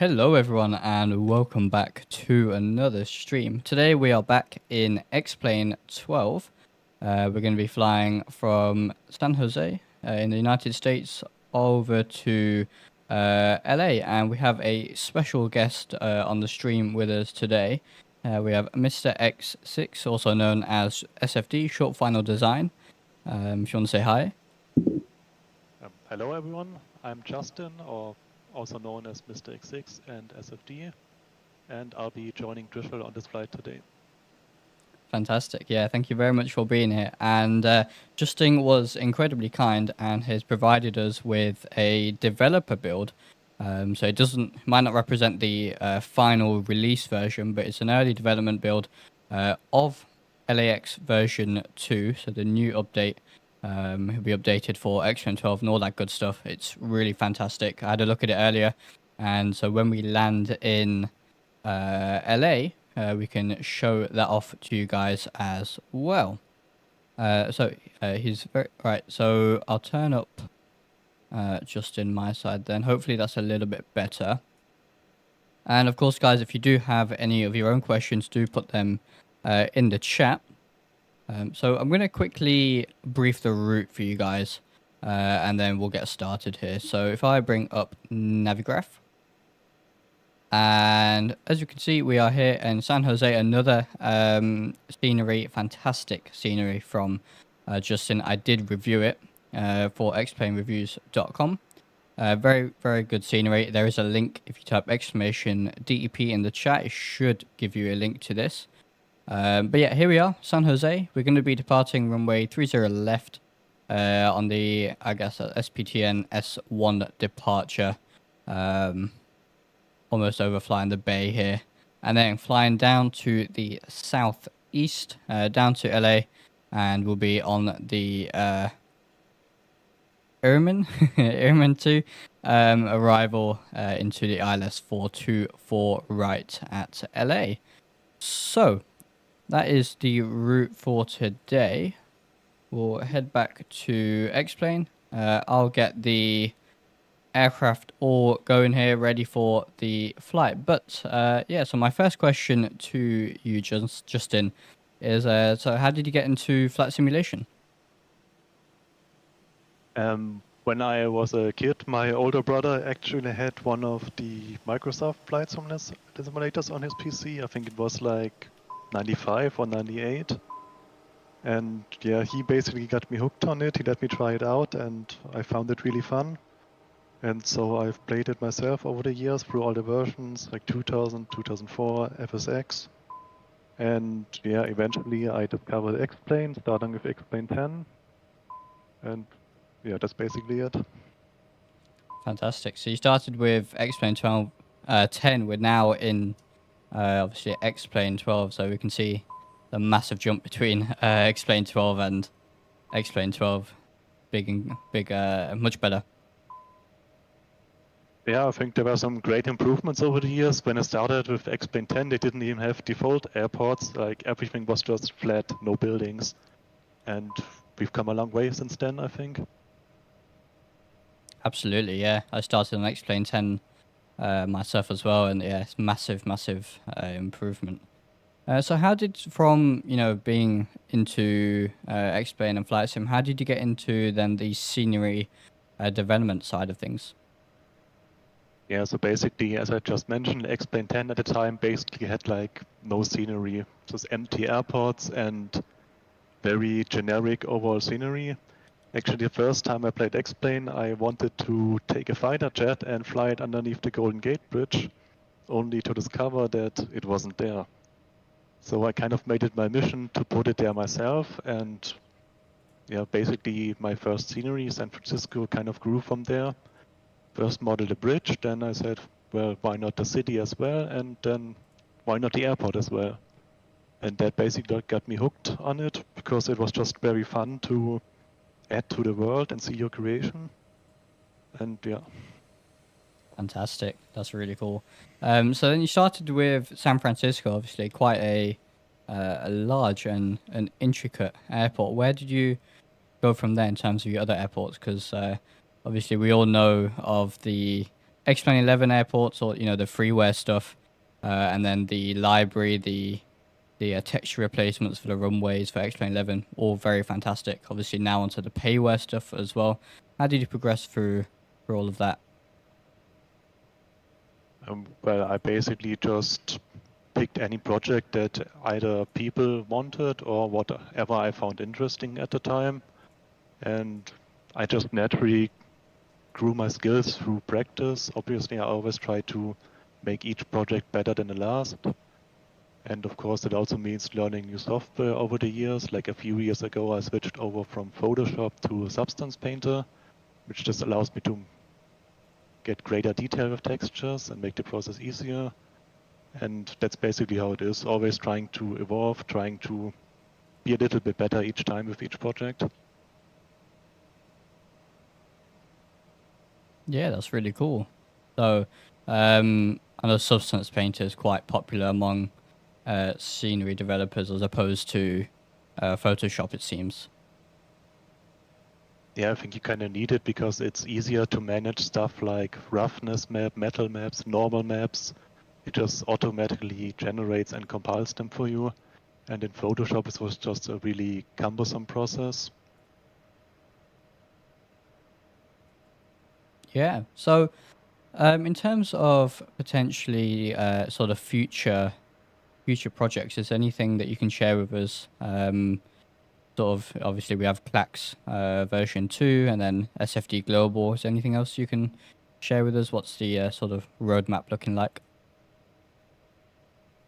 Hello everyone and welcome back to another stream. Today we are back in XPlane 12. We're going to be flying from San Jose in the United States over to LA, and we have a special guest on the stream with us today. We have MisterX6, also known as SFD, Short Final Design. If you want to say hi. Hello everyone, I'm Justin, or also known as MisterX6 and SFD, and I'll be joining Drishal on this flight today. Fantastic. Yeah, thank you very much for being here. And Justin was incredibly kind and has provided us with a developer build. So it might not represent the final release version, but it's an early development build of LAX version 2, so the new update. It'll be updated for XP12 and all that good stuff. It's really fantastic. I had a look at it earlier, and so when we land in LA, we can show that off to you guys as well. He's very right. So I'll turn up just in my side then. Hopefully that's a little bit better. And of course, guys, if you do have any of your own questions, do put them in the chat. So I'm going to quickly brief the route for you guys, and then we'll get started here. So if I bring up Navigraph, and as you can see, we are here in San Jose, another scenery, fantastic scenery from Justin. I did review it for xplanereviews.com. Very, very good scenery. There is a link. If you type !DEP in the chat, it should give you a link to this. But yeah, here we are, San Jose. We're going to be departing runway 30 left on the, I guess, SPTN S1 departure. Almost overflying the bay here. And then flying down to the southeast, down to LA. and will be on the Irman Irman 2 arrival into the ILS 424 right at LA. So that is the route for today. We'll head back to X-plane. I'll get the aircraft all going here, ready for the flight. But yeah, so my first question to you, Justin, is so how did you get into flight simulation? When I was a kid, my older brother actually had one of the Microsoft flight simulators on his PC. I think it was like 95 or 98. And yeah, he basically got me hooked on it. He let me try it out, and I found it really fun. And so I've played it myself over the years through all the versions, like 2000, 2004, FSX. And yeah, eventually I discovered X-plane, starting with X-plane 10. And yeah, that's basically it. Fantastic. So you started with X-plane 12, 10. We're now in obviously X-plane 12, so we can see the massive jump between X-plane 12 and X-plane 12. Big, much better. Yeah, I think there were some great improvements over the years. When I started with X-plane 10, they didn't even have default airports. Like everything was just flat, no buildings. And we've come a long way since then, I think. Absolutely, yeah. I started on X-plane 10 myself as well, and yeah, it's massive improvement. So how did, from being into X-plane and flight sim, how did you get into then the scenery development side of things? Yeah, so basically, as I just mentioned, X-plane 10 at the time basically had like no scenery, just empty airports and very generic overall scenery. Actually, the first time I played X-plane, I wanted to take a fighter jet and fly it underneath the Golden Gate Bridge, only to discover that it wasn't there. So I kind of made it my mission to put it there myself, and yeah, basically my first scenery, San Francisco, kind of grew from there. First modeled a bridge, then I said, well, why not the city as well, and then why not the airport as well? And that basically got me hooked on it, because it was just very fun to add to the world and see your creation. And yeah. Fantastic. That's really cool. So then you started with San Francisco, obviously quite a large and an intricate airport. Where did you go from there in terms of your other airports? Because obviously we all know of the X-plane 11 airports, or the freeware stuff, and then the library, the texture replacements for the runways for X-plane 11, all very fantastic. Obviously now onto the payware stuff as well. How did you progress through all of that? Well, I basically just picked any project that either people wanted or whatever I found interesting at the time. And I just naturally grew my skills through practice. Obviously, I always try to make each project better than the last. And of course, it also means learning new software over the years. Like a few years ago, I switched over from Photoshop to Substance Painter, which just allows me to get greater detail with textures and make the process easier. And that's basically how it is, always trying to evolve, trying to be a little bit better each time with each project. Yeah, that's really cool. So, I know Substance Painter is quite popular among scenery developers as opposed to Photoshop, it seems. Yeah, I think you kind of need it because it's easier to manage stuff like roughness map, metal maps, normal maps. It just automatically generates and compiles them for you. And in Photoshop, it was just a really cumbersome process. Yeah. So, in terms of potentially sort of future projects, is there anything that you can share with us? Sort of, obviously we have KLAX version 2 and then SFD Global. Is there anything else you can share with us? What's the sort of roadmap looking like?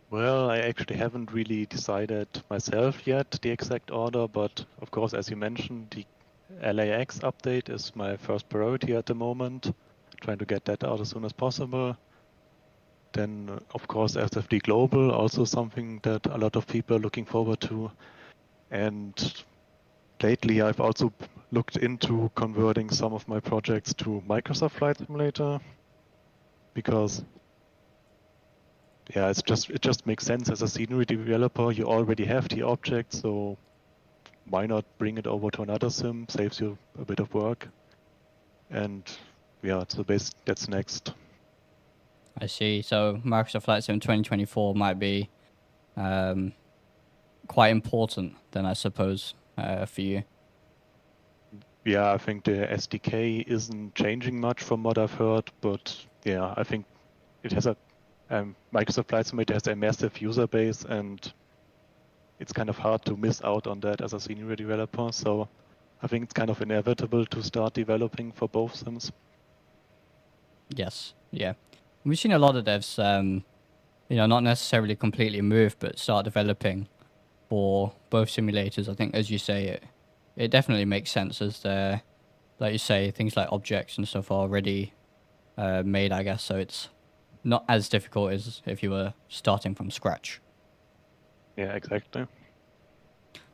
Well, I actually haven't really decided myself yet the exact order, but of course, as you mentioned, the LAX update is my first priority at the moment, trying to get that out as soon as possible. Then, of course, SFD Global, also something that a lot of people are looking forward to. And lately I've also looked into converting some of my projects to Microsoft Flight Simulator because yeah, it just makes sense as a scenery developer. You already have the object, so why not bring it over to another sim? Saves you a bit of work. And yeah, so that's next. I see. So Microsoft Flight Sim 2024 might be quite important then, I suppose, for you. Yeah, I think the SDK isn't changing much from what I've heard, but yeah, I think it has Microsoft Flight Simulator has a massive user base, and it's kind of hard to miss out on that as a senior developer. So I think it's kind of inevitable to start developing for both sims. Yes, yeah. We've seen a lot of devs, not necessarily completely move, but start developing for both simulators. I think, as you say, it definitely makes sense as they're, like you say, things like objects and stuff are already made, I guess. So it's not as difficult as if you were starting from scratch. Yeah, exactly.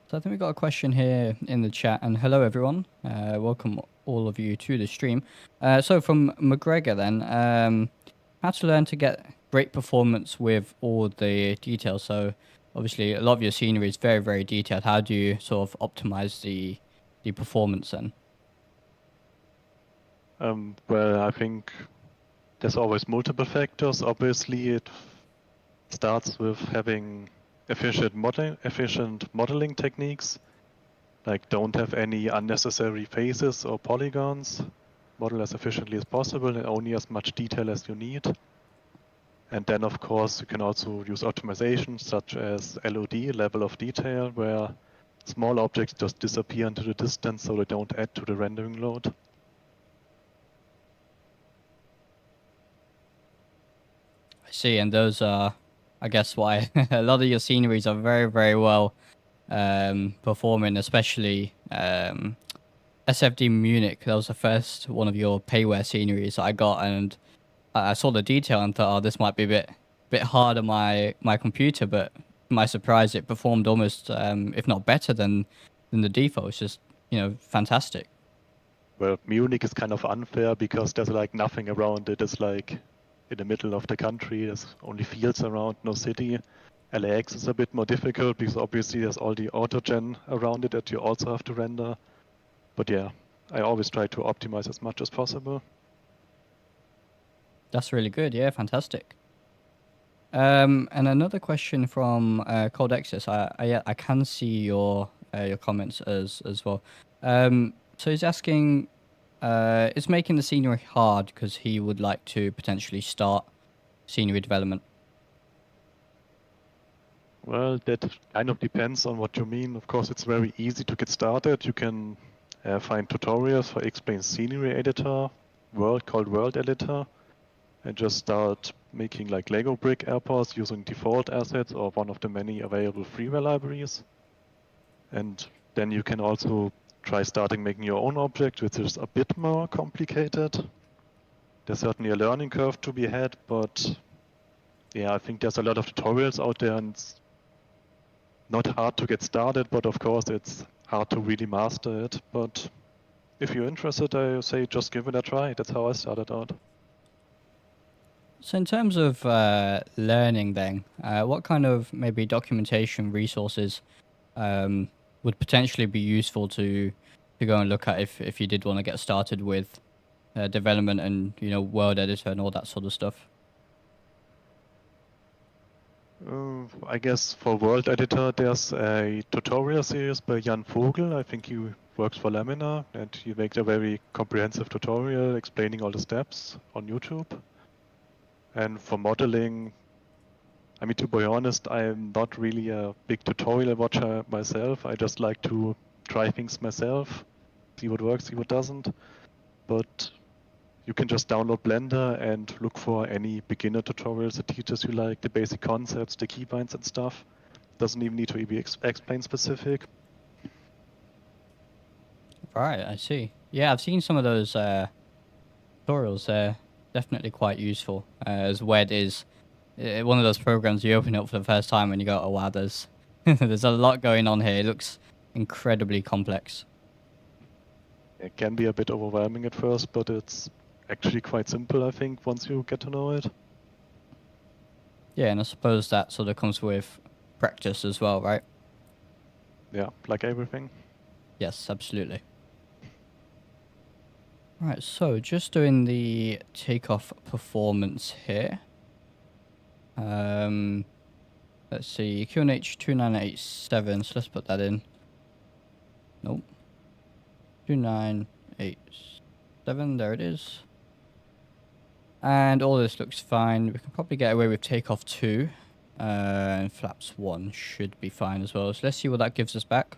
So I think we've got a question here in the chat. And hello, everyone. Welcome all of you to the stream. So from McGregor then, how to learn to get great performance with all the details. So obviously a lot of your scenery is very, very detailed. How do you sort of optimize the performance then? Well, I think there's always multiple factors. Obviously, it starts with having efficient modeling techniques, like don't have any unnecessary faces or polygons, model as efficiently as possible and only as much detail as you need. And then, of course, you can also use optimization such as LOD, level of detail, where small objects just disappear into the distance so they don't add to the rendering load. I see, and those are, I guess, why a lot of your sceneries are very, very well performing, especially SFD Munich. That was the first one of your payware sceneries I got, and I saw the detail and thought, oh, this might be a bit hard on my computer, but to my surprise, it performed almost, if not better than the default. It's just, fantastic. Well, Munich is kind of unfair because there's like nothing around it. It's like in the middle of the country. There's only fields around, no city. LAX is a bit more difficult because obviously there's all the autogen around it that you also have to render. But yeah, I always try to optimize as much as possible. That's really good. Yeah, fantastic. And another question from Cold Access. I can see your comments as well. So he's asking, is making the scenery hard because he would like to potentially start scenery development? Well, that kind of depends on what you mean. Of course, it's very easy to get started. You can find tutorials for XPlane scenery editor, called World Editor, and just start making like Lego brick airports using default assets or one of the many available freeware libraries. And then you can also try starting making your own object, which is a bit more complicated. There's certainly a learning curve to be had, but yeah, I think there's a lot of tutorials out there, and it's not hard to get started, but of course it's hard to really master it. But if you're interested, I say just give it a try. That's how I started out. So in terms of learning then, what kind of maybe documentation resources would potentially be useful to go and look at if you did want to get started with development and, world editor and all that sort of stuff? I guess for World Editor, there's a tutorial series by Jan Vogel. I think he works for Laminar, and he makes a very comprehensive tutorial explaining all the steps on YouTube. And for modeling, I mean, to be honest, I'm not really a big tutorial watcher myself. I just like to try things myself, see what works, see what doesn't. But you can just download Blender and look for any beginner tutorials that teaches you like the basic concepts, the keybinds and stuff. Doesn't even need to be XPlane specific. Right, I see. Yeah, I've seen some of those tutorials. They're definitely quite useful. As WED is one of those programs you open up for the first time and you go, oh wow, there's there's a lot going on here. It looks incredibly complex. It can be a bit overwhelming at first, but it's actually quite simple, I think, once you get to know it. Yeah, and I suppose that sort of comes with practice as well, right? Yeah, like everything. Yes, absolutely. Right, so just doing the takeoff performance here. Let's see, QNH 2987, so let's put that in. Nope. 2987, there it is. And all this looks fine. We can probably get away with takeoff 2. And flaps 1 should be fine as well. So let's see what that gives us back.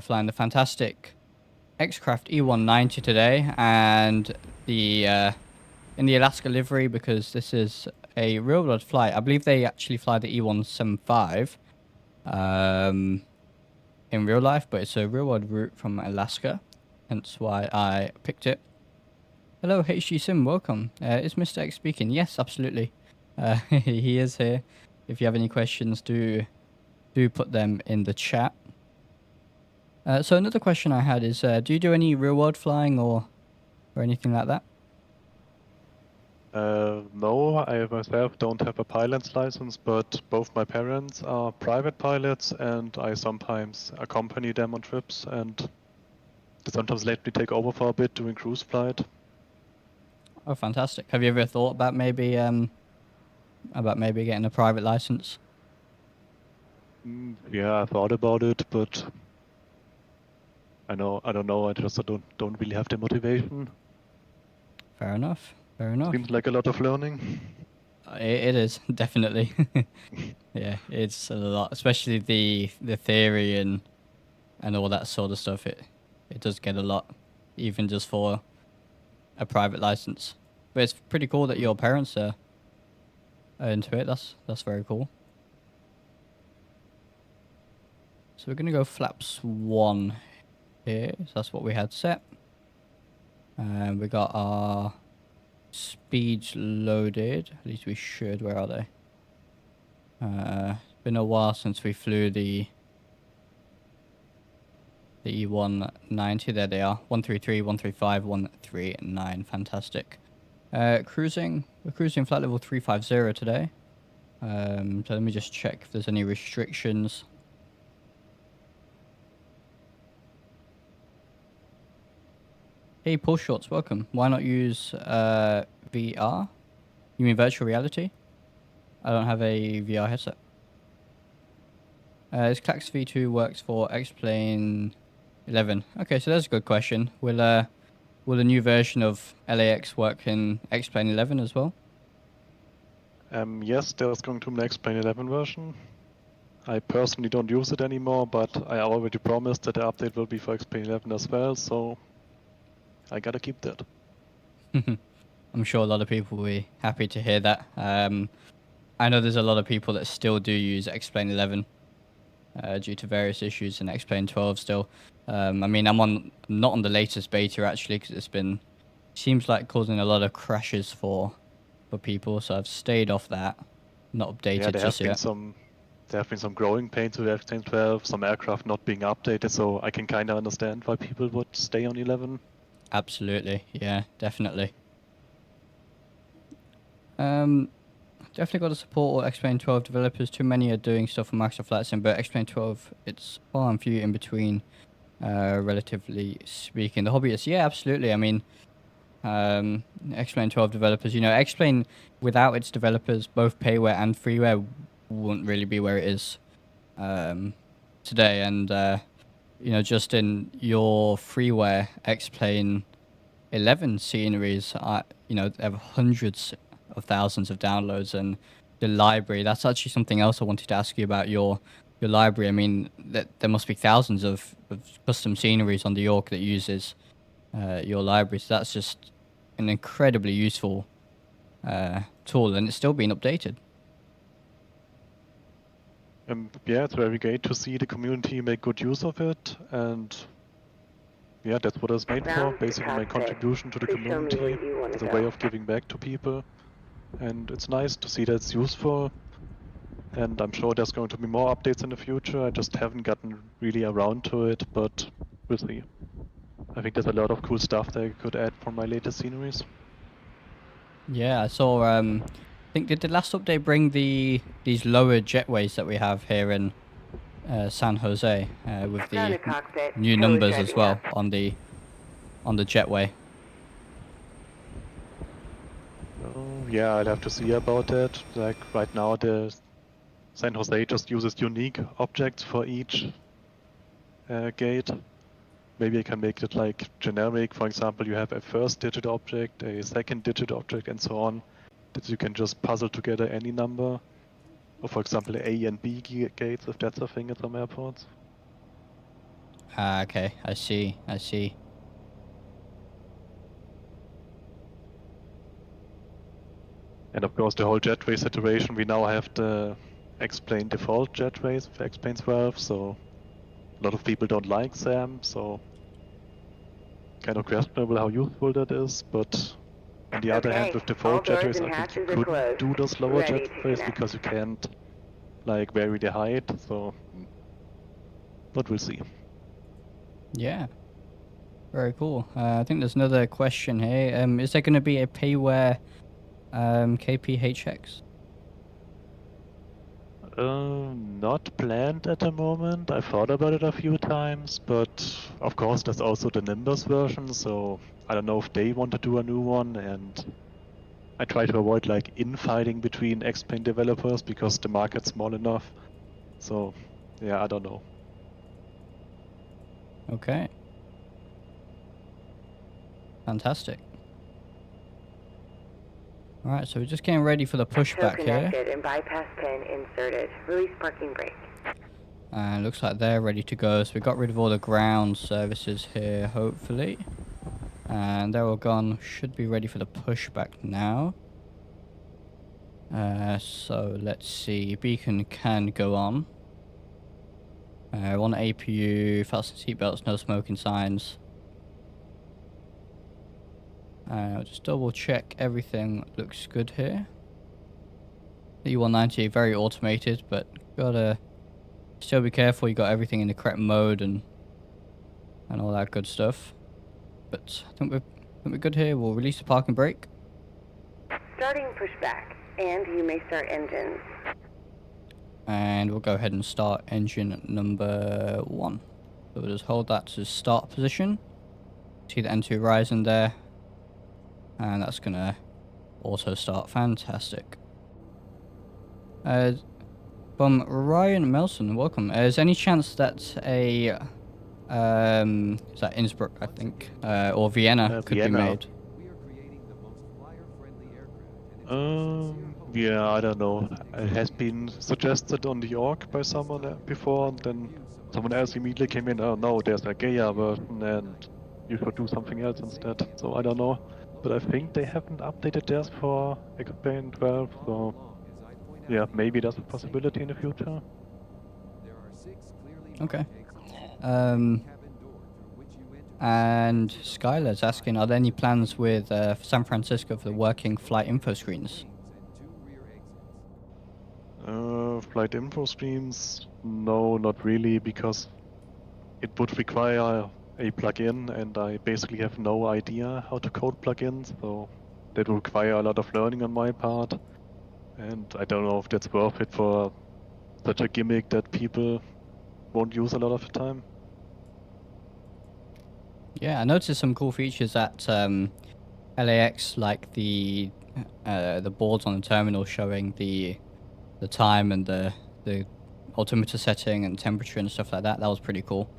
Flying the fantastic X-Craft E190 today, and the in the Alaska livery, because this is a real world flight. I believe they actually fly the E175 in real life, but it's a real world route from Alaska, hence why I picked it. Hello, HG Sim, welcome. Is MisterX speaking? Yes, absolutely. He is here. If you have any questions, do put them in the chat. So another question I had is, do you do any real world flying or anything like that? No, I myself don't have a pilot's license, but both my parents are private pilots, and I sometimes accompany them on trips, and they sometimes let me take over for a bit doing cruise flight. Oh, fantastic! Have you ever thought about maybe getting a private license? Yeah, I thought about it, but I don't know. I just don't really have the motivation. Fair enough. Fair enough. Seems like a lot of learning. It is definitely. Yeah, it's a lot, especially the theory and all that sort of stuff. It does get a lot, even just for a private license. But it's pretty cool that your parents are into it. That's very cool. So we're gonna go flaps 1 here. So that's what we had set. And we got our speeds loaded. At least we should. Where are they? It's been a while since we flew the E190. There they are. 133, 135, 139. Fantastic. We're cruising flight level 350 today. So let me just check if there's any restrictions. Hey, Paul Shorts, welcome. Why not use VR? You mean virtual reality? I don't have a VR headset. This KLAX V2 works for XPlane 11. Okay, so that's a good question. Will the new version of LAX work in XPlane 11 as well? Yes, there's going to be an XP12 11 version. I personally don't use it anymore, but I already promised that the update will be for XP12 11 as well, so I gotta keep that. I'm sure a lot of people will be happy to hear that. I know there's a lot of people that still do use XPlane 11 due to various issues in XPlane 12 still. I mean, I'm not on the latest beta actually, because seems like causing a lot of crashes for people, so I've stayed off that, not updated just yet. There have been some growing pains with XPlane 12, some aircraft not being updated, so I can kind of understand why people would stay on 11. Absolutely, yeah, definitely. Definitely got to support all XPlane 12 developers. Too many are doing stuff on Microsoft Flight Sim, but XPlane 12, it's far and few in between, relatively speaking. The hobbyists, yeah, absolutely. I mean, XPlane 12 developers, XPlane without its developers, both payware and freeware, wouldn't really be where it is today. And just in your freeware XPlane 11 sceneries, they have hundreds of thousands of downloads, and the library, that's actually something else I wanted to ask you about your library. I mean, there must be thousands of custom sceneries on the York that uses your library, so that's just an incredibly useful tool, and it's still being updated. Yeah, it's very great to see the community make good use of it, and yeah, that's what it's made for. Basically, my contribution to the community is a way of giving back to people, and it's nice to see that it's useful. and I'm sure there's going to be more updates in the future. I just haven't gotten really around to it, but we'll see. I think there's a lot of cool stuff that I could add for my latest sceneries. Yeah, I saw. I think did the last update bring these lower jetways that we have here in San Jose with Ground the to cockpit. new Tow is numbers as driving well up. on the jetway. Oh, yeah, I'll have to see about that. Like right now, the San Jose just uses unique objects for each gate. Maybe I can make it like generic. For example, you have a first digit object, a second digit object, and so on, that you can just puzzle together any number. Or for example, A and B gates, if that's a thing at some airports. Ah, okay, I see. I see. And of course, the whole jetway situation, we now have the X-plane default jetways for XP12, so a lot of people don't like them, so kind of questionable how useful that is, but on the other hand, Okay, with all default doors jetways, and I think you hatches are couldn't closed. do those lower Ready to jetways connect. because you can't like vary the height, so but we'll see. Yeah. Very cool. I think there's another question here. Is there going to be a payware KPHX? Not planned at the moment. I've thought about it a few times, but of course there's also the Nimbus version, so I don't know if they want to do a new one, and I try to avoid like infighting between X-plane developers because the market's small enough. So yeah, I don't know. Okay. Fantastic. All right, so we're just getting ready for the Tow pushback here. connected and bypass pin inserted. Release parking brake. And looks like they're ready to go. So we got rid of all the ground services here, hopefully. And they're all gone. Should be ready for the pushback now. So let's see. Beacon can go on. On APU, fasten seatbelts, no smoking signs. I'll just double check everything looks good here. The E190 very automated, but gotta still be careful. You got everything in the correct mode and all that good stuff. But I think we're good here. We'll release the parking brake. Starting pushback, and you may start engines. And we'll go ahead and start engine number 1. So we'll just hold that to start position. See the N2 horizon there. And that's gonna auto start. Fantastic. From Ryan Melson, welcome. Is there any chance that a is that Innsbruck, I think, or Vienna could Vienna. be made? Yeah, I don't know. It has been suggested on the org by someone before, and then someone else immediately came in. Oh no, there's a Gaia version, and you should do something else instead. So I don't know. But I think they haven't updated theirs for XP12, so yeah, maybe that's a possibility in the future. Okay. And Skylar's asking, are there any plans with San Francisco for the working flight info screens? Flight info streams? No, not really, because it would require a plugin, and I basically have no idea how to code plugins, so that would require a lot of learning on my part, and I don't know if that's worth it for such a gimmick that people won't use a lot of the time. Yeah, I noticed some cool features at LAX, like the boards on the terminal showing the time and the altimeter setting and temperature and stuff like that. That was pretty cool.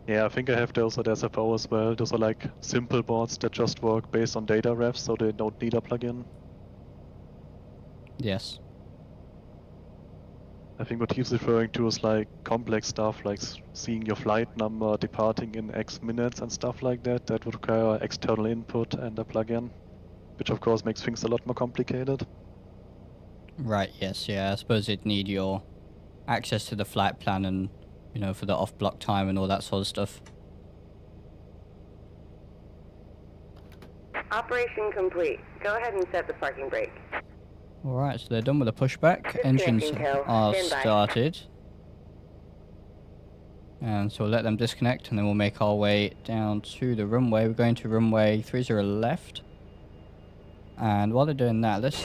Yeah, I think I have those at SFO as well. Those are like simple boards that just work based on data refs, so they don't need a plugin. Yes. I think what he's referring to is like complex stuff, like seeing your flight number departing in X minutes and stuff like that. That would require external input and a plugin, which of course makes things a lot more complicated. Right, yes, yeah. I suppose it'd need your access to the flight plan and, you know, for the off-block time and all that sort of stuff. Operation complete. Go ahead and set the parking brake. Alright, so they're done with the pushback. Engines Disconnecting tow. are Stand by. started. And so we'll let them disconnect and then we'll make our way down to the runway. We're going to runway 30 left. And while they're doing that, let's...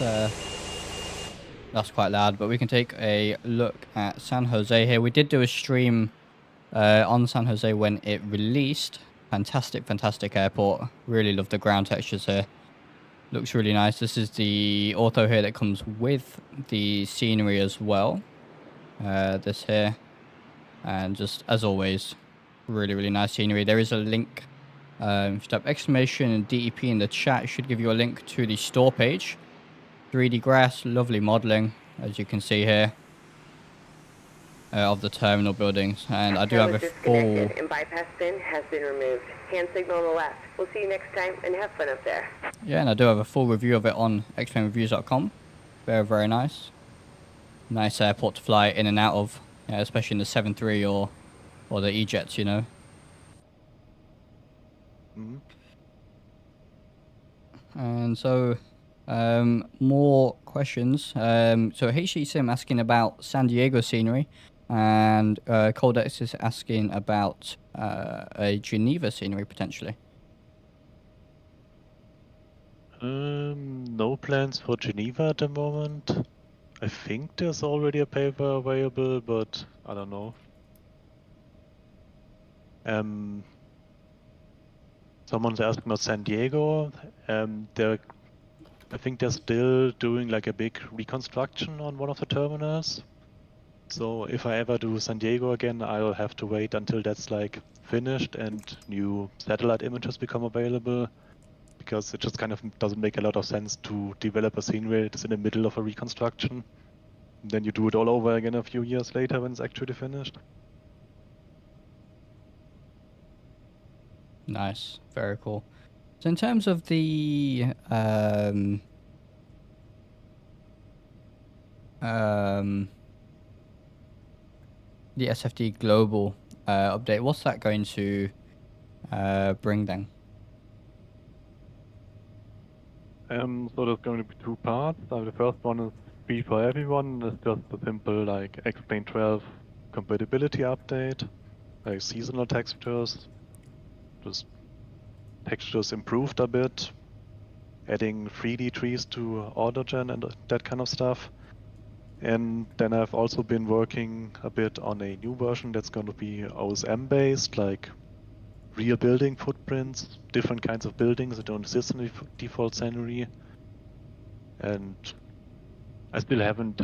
that's quite loud, but we can take a look at San Jose here. We did do a stream on San Jose when it released. Fantastic, fantastic airport. Really love the ground textures here. Looks really nice. This is the auto here that comes with the scenery as well. This here. And just, as always, really, really nice scenery. There is a link. If you type exclamation and DEP in the chat, it should give you a link to the store page. 3D grass, lovely modeling, as you can see here, of the terminal buildings. And I do have a full... and bypass bin has been removed. Hand signal on the left. We'll see you next time and have fun up there. Yeah, and I do have a full review of it on xplanereviews.com. Very, very nice. Nice airport to fly in and out of, yeah, especially in the 7.3 or the E-jets, you know. Mhm. And so, more questions. So HC Sim asking about San Diego scenery, and Coldex is asking about a Geneva scenery potentially. No plans for Geneva at the moment. I think there's already a paper available, but I don't know. Someone's asking about San Diego. I think they're still doing like a big reconstruction on one of the terminals. So if I ever do San Diego again, I'll have to wait until that's like finished and new satellite images become available, because it just kind of doesn't make a lot of sense to develop a scenery that's in the middle of a reconstruction. Then you do it all over again a few years later when it's actually finished. Nice, very cool. So in terms of the SFD global update, what's that going to bring then? So there's going to be two parts. The first one is free for everyone. It's just a simple like XP12 compatibility update, like seasonal textures. Just textures improved a bit, adding 3D trees to AutoGen and that kind of stuff. And then I've also been working a bit on a new version that's going to be OSM based, like real building footprints, different kinds of buildings that don't exist in the default scenery. And I still haven't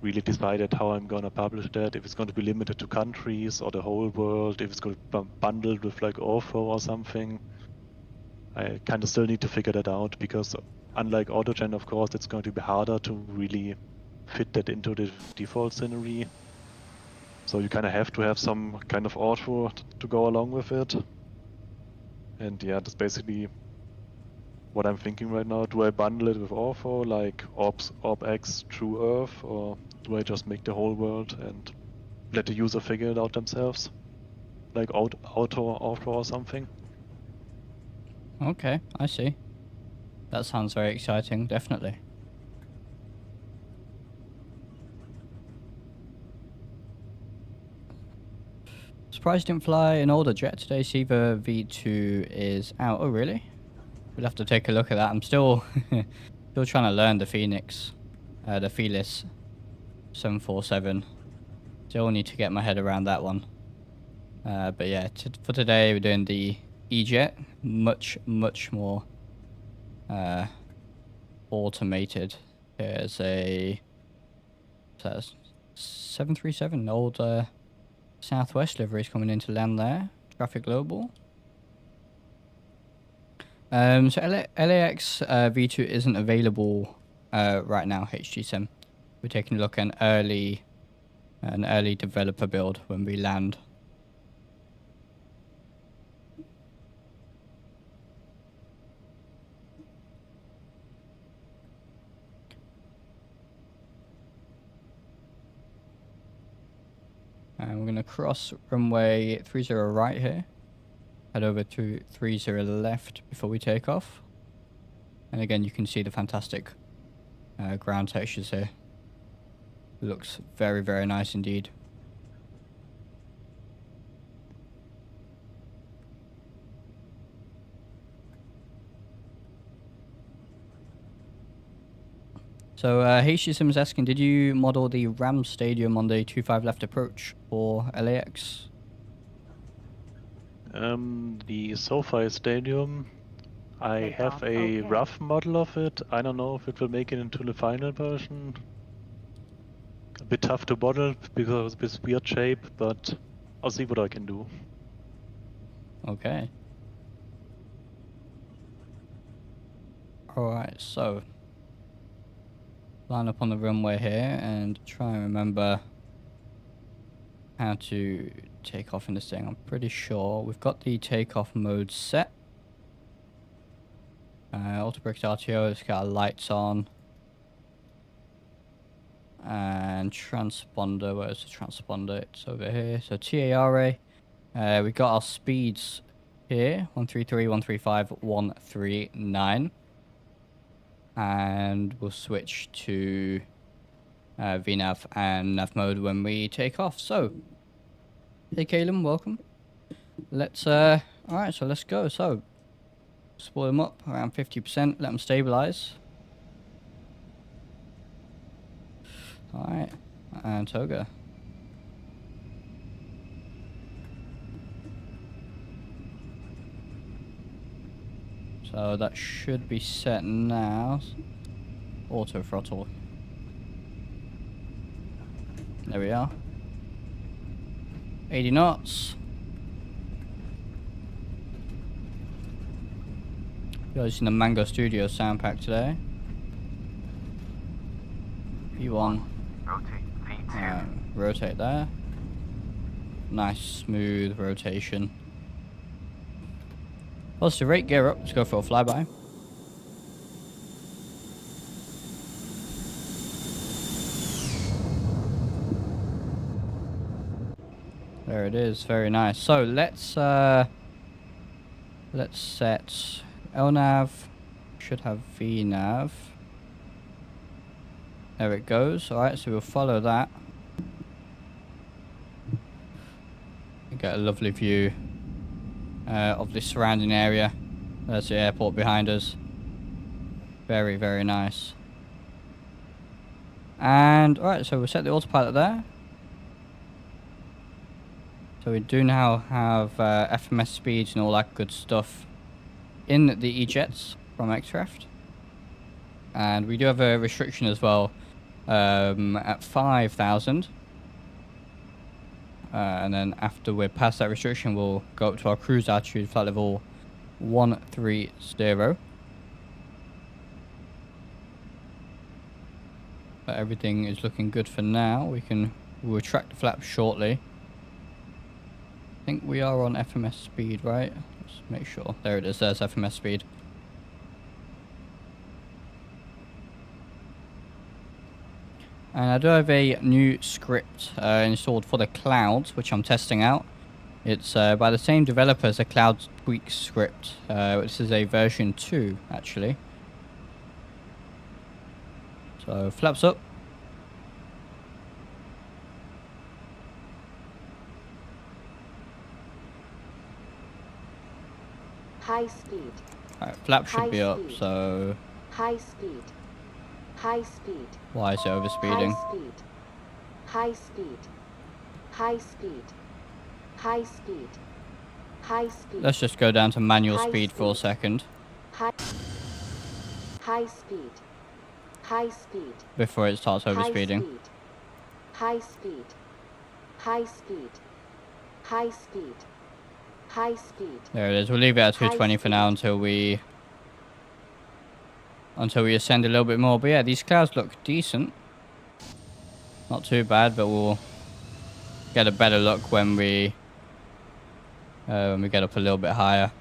really decided how I'm gonna publish that, if it's going to be limited to countries or the whole world, if it's going to be bundled with like Ortho or something. I kind of still need to figure that out, because unlike AutoGen, of course, it's going to be harder to really fit that into the default scenery. So you kind of have to have some kind of Ortho to go along with it. And yeah, that's basically what I'm thinking right now. Do I bundle it with Ortho, like OrbX True Earth, or do I just make the whole world and let the user figure it out themselves? Like Auto Ortho or something? Okay, I see. That sounds very exciting, definitely. Surprised didn't fly an older jet today. Siva V2 is out. Oh, really? We'll have to take a look at that. I'm still still trying to learn the Phoenix, the Felis 747. Still need to get my head around that one. But yeah, for today we're doing the E-jet, much more automated. Here's a 737, old Southwest livery is coming in to land there. Traffic Global. So LAX V2 isn't available right now, HG Sim. We're taking a look at an early developer build when we land. And we're going to cross runway 30 right here. Head over to 30 left before we take off. And again, you can see the fantastic ground textures here. Looks very, very nice indeed. So HGSim is asking, did you model the Ram Stadium on the 25 left approach for LAX? The SoFi Stadium, I have a rough model of it. I don't know if it will make it into the final version. A bit tough to model because of this weird shape, but I'll see what I can do. Okay. Alright, so line up on the runway here and try and remember how to take off in this thing. I'm pretty sure we've got the takeoff mode set. Auto brake RTO, let's get our lights on. And transponder, where's the transponder? It's over here. So TARA, we got our speeds here, 133, 135, 139. And we'll switch to VNAV and nav mode when we take off. So, hey Caleb, welcome. Let's, alright, so let's go. So, spoil them up around 50%, let them stabilize. Alright, and Toga. So that should be set now. Auto throttle. There we are. 80 knots. You're using the Mango Studio sound pack today. V1. Rotate V2. Rotate there. Nice smooth rotation. Positive rate, gear up, let's go for a flyby. There it is, very nice. So let's set LNAV, should have VNAV. There it goes. Alright, so we'll follow that. Get a lovely view of the surrounding area. There's the airport behind us. Very, very nice. And alright, so we'll set the autopilot there. So we do now have FMS speeds and all that good stuff in the E-Jets from Xcraft. And we do have a restriction as well at 5,000. And then after we're past that restriction, we'll go up to our cruise altitude, flight level 130. But everything is looking good for now. We'll retract the flaps shortly. I think we are on FMS speed, right? Let's make sure. There it is, there's FMS speed. And I do have a new script installed for the clouds, which I'm testing out. It's by the same developer as the Cloud Tweak script. This is a version 2, actually. So, flaps up. High speed. Alright, flap should be up, so... High speed. High speed. Why is it overspeeding? High speed. High speed. High speed. High speed. High speed. Let's just go down to manual High speed for a speed. second. High speed. High speed. Before it starts overspeeding. High speed. High speed. High speed. High speed. There it is. We'll leave it at 220 for now until we ascend a little bit more. But yeah, these clouds look decent. Not too bad, but we'll get a better look when we get up a little bit higher.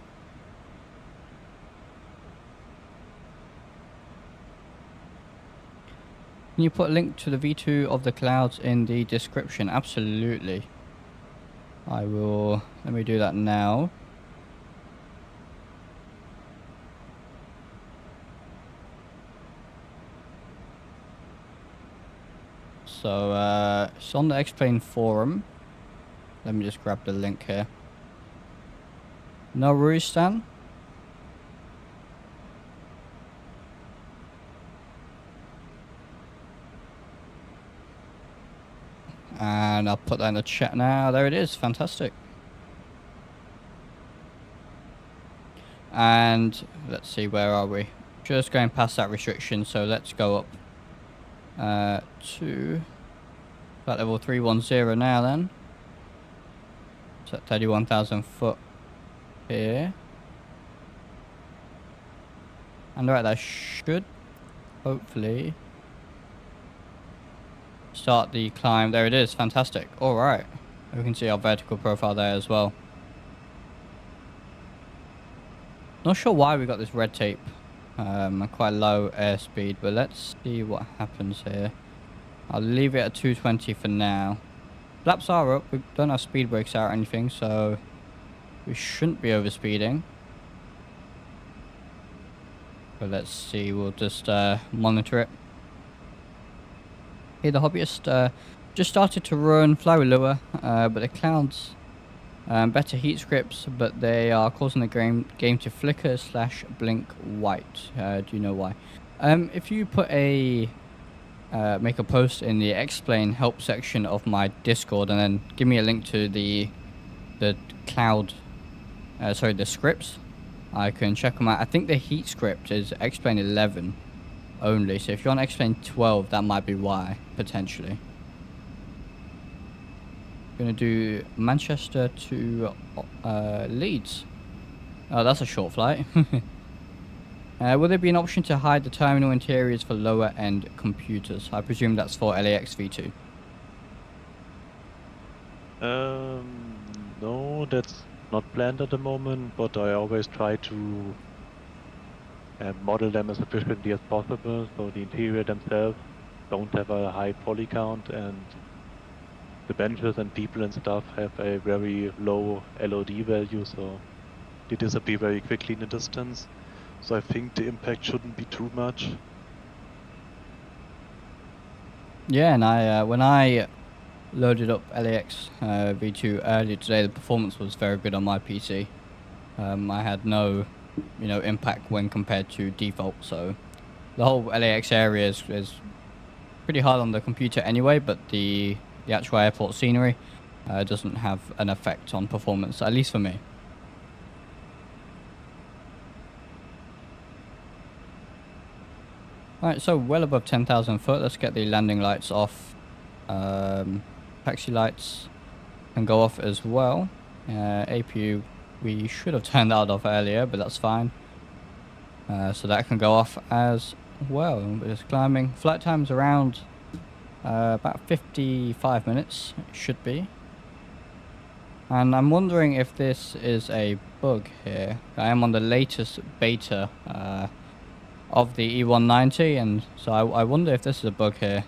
Can you put a link to the V2 of the clouds in the description? Absolutely. I will. Let me do that now. So it's on the XPlane forum. Let me just grab the link here. No worries, Stan. And I'll put that in the chat now. There it is. Fantastic. And let's see, where are we? Just going past that restriction, so let's go up to about level 310 now then. So 31,000 foot here. And right, that should hopefully start the climb. There it is. Fantastic. All right. We can see our vertical profile there as well. Not sure why we got this red tape. Quite low airspeed, but let's see what happens here. I'll leave it at 220 for now. Flaps are up. We don't have speed brakes out or anything, so we shouldn't be overspeeding. But let's see. We'll just monitor it. Hey, the hobbyist just started to run fly with lure, but the clouds better heat scripts, but they are causing the game to flicker / blink white. Do you know why? If you put a make a post in the XPlane help section of my Discord, and then give me a link to the cloud, sorry, the scripts, I can check them out. I think the heat script is XPlane 11 only, so if you're on XPlane 12, that might be why, potentially. Gonna do Manchester to Leeds. Oh, that's a short flight. Will there be an option to hide the terminal interiors for lower end computers? I presume that's for LAX V2. No, that's not planned at the moment, but I always try to model them as efficiently as possible, so the interior themselves don't have a high poly count, and the benches and people and stuff have a very low LOD value, so they disappear very quickly in the distance. So I think the impact shouldn't be too much. Yeah, and I when I loaded up LAX V2 earlier today, the performance was very good on my PC. I had no, impact when compared to default. So the whole LAX area is pretty hard on the computer anyway, but the actual airport scenery doesn't have an effect on performance, at least for me. Alright, so well above 10,000 foot. Let's get the landing lights off. Taxi lights can go off as well. APU, we should have turned that off earlier, but that's fine. So that can go off as well. We're just climbing. Flight time's around about 55 minutes, it should be. And I'm wondering if this is a bug here. I am on the latest beta of the E190, and so I wonder if this is a bug here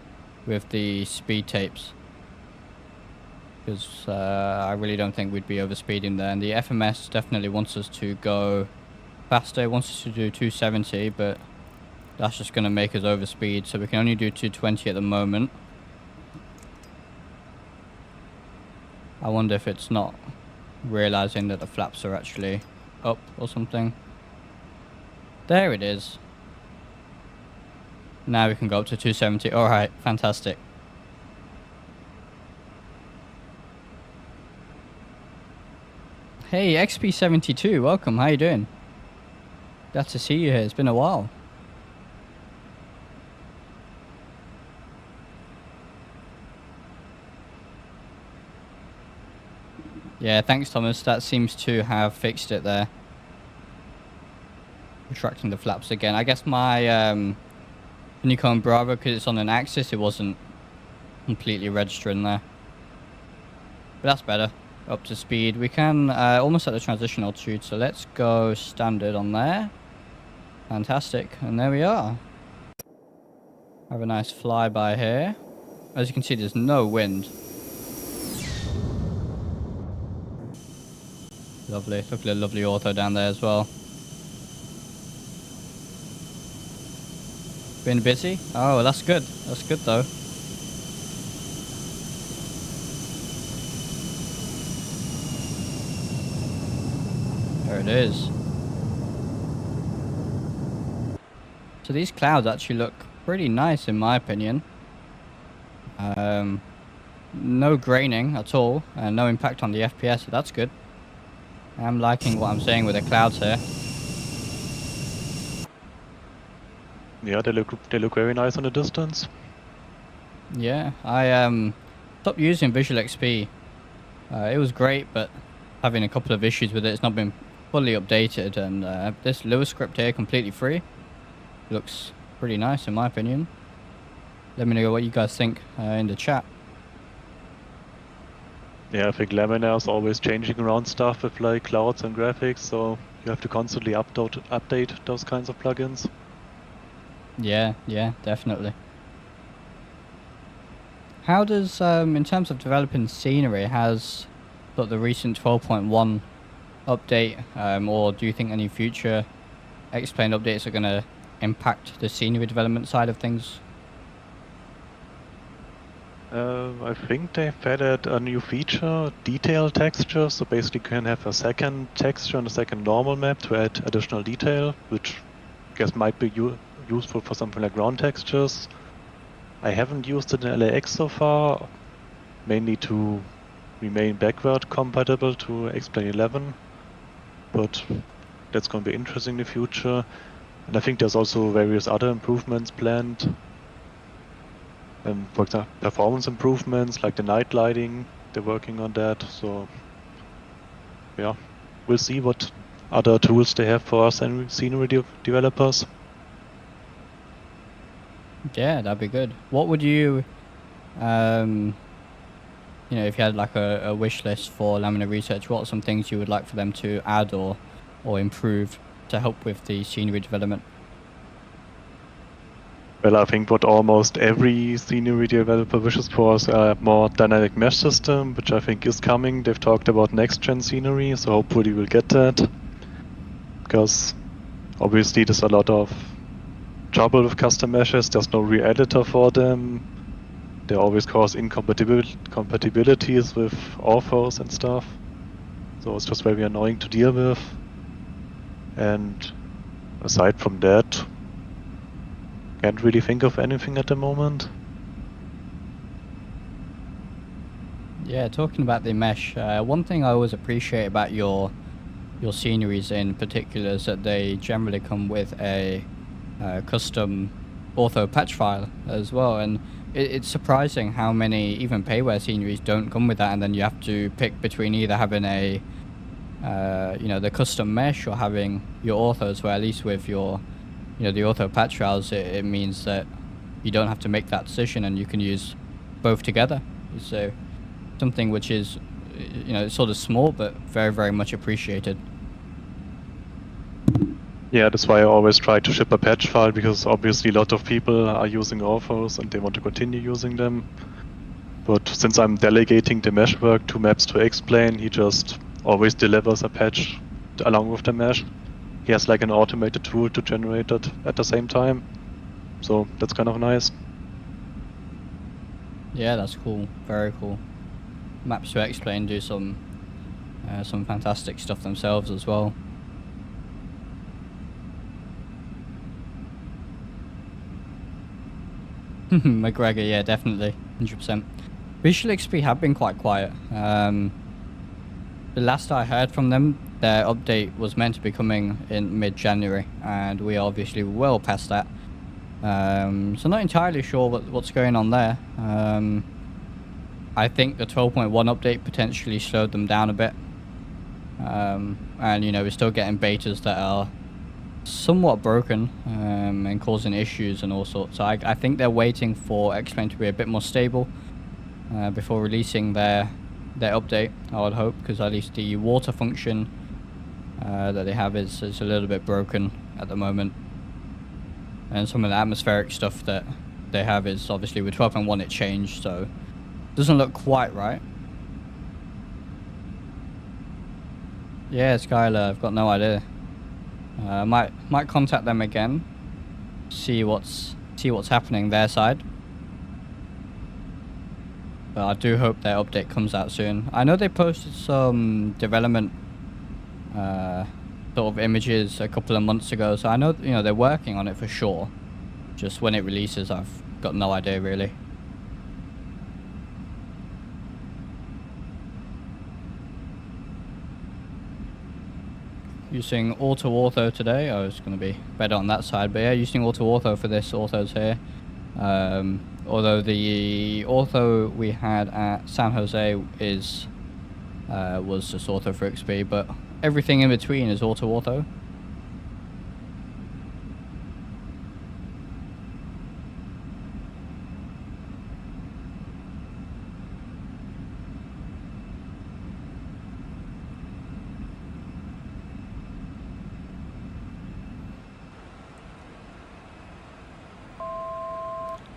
with the speed tapes, because I really don't think we'd be overspeeding there. And the FMS definitely wants us to go faster. It wants us to do 270, but that's just going to make us overspeed, so we can only do 220 at the moment. I wonder if it's not realizing that the flaps are actually up or something. There it is. Now we can go up to 270. Alright, fantastic. Hey, XP12, welcome. How you doing? Glad to see you here. It's been a while. Yeah, thanks, Thomas. That seems to have fixed it there. Retracting the flaps again. I guess my Nikon Bravo, because it's on an axis, it wasn't completely registering there. But that's better. Up to speed. We can almost at the transition altitude, so let's go standard on there. Fantastic. And there we are. Have a nice flyby here. As you can see, there's no wind. Lovely. Look at the lovely ortho down there as well. Been busy? Oh, that's good. That's good though. It is. So these clouds actually look pretty nice in my opinion. No graining at all, and no impact on the FPS, so that's good. I'm liking what I'm seeing with the clouds here. Yeah, they look very nice on the distance. Yeah, I stopped using Visual XP. It was great, but having a couple of issues with it. It's not been fully updated, and this Lewis script here, completely free, looks pretty nice in my opinion. Let me know what you guys think in the chat. Yeah, I think Laminar is always changing around stuff with like clouds and graphics, so you have to constantly update those kinds of plugins. Yeah, definitely. How does, in terms of developing scenery, has the recent 12.1 update, or do you think any future X-Plane updates are going to impact the scenery development side of things? I think they've added a new feature, detail texture, so basically you can have a second texture and a second normal map to add additional detail, which I guess might be useful for something like ground textures. I haven't used it in LAX so far, mainly to remain backward compatible to XPlane 11, but that's going to be interesting in the future. And I think there's also various other improvements planned. For example, performance improvements like the night lighting, they're working on that. So yeah, we'll see what other tools they have for us and scenery developers. Yeah, that'd be good. What would you, you know, if you had like a wish list for Laminar Research, what are some things you would like for them to add or improve to help with the scenery development? Well, I think what almost every scenery developer wishes for is a more dynamic mesh system, which I think is coming. They've talked about next-gen scenery, so hopefully we'll get that. Because obviously there's a lot of trouble with custom meshes, there's no real editor for them. They always cause incompatibilities with authors and stuff. So it's just very annoying to deal with. And aside from that, can't really think of anything at the moment. Yeah, talking about the mesh, one thing I always appreciate about your sceneries in particular is that they generally come with a custom ortho patch file as well, and it's surprising how many even payware sceneries don't come with that, and then you have to pick between either having a you know, the custom mesh or having your orthos, where at least with your, you know, the ortho patch files, it means that you don't have to make that decision and you can use both together. So something which is, you know, sort of small but very, very much appreciated. Yeah, that's why I always try to ship a patch file, because obviously a lot of people are using orthos and they want to continue using them. But since I'm delegating the mesh work to Maps to XPlane, he just always delivers a patch along with the mesh. He has like an automated tool to generate it at the same time. So that's kind of nice. Yeah, that's cool. Very cool. Maps to XPlane do some fantastic stuff themselves as well. McGregor, yeah, definitely, 100%. Visual XP have been quite quiet. The last I heard from them, their update was meant to be coming in mid-January, and we are obviously well past that. So not entirely sure what's going on there. I think the 12.1 update potentially slowed them down a bit. And, you know, we're still getting betas that are somewhat broken and causing issues and all sorts. So I think they're waiting for XPlane to be a bit more stable before releasing their update, I would hope, because at least the water function that they have is a little bit broken at the moment. And some of the atmospheric stuff that they have is obviously with 12.1 it changed, so it doesn't look quite right. Yeah, Skylar, I've got no idea. Might contact them again, see what's happening their side. But I do hope their update comes out soon. I know they posted some development sort of images a couple of months ago, so I know, you know, they're working on it for sure. Just when it releases, I've got no idea really. Using auto today. I was going to be better on that side, but yeah, using auto for this orthos here. Although the ortho we had at San Jose is was just ortho for XP, but everything in between is auto.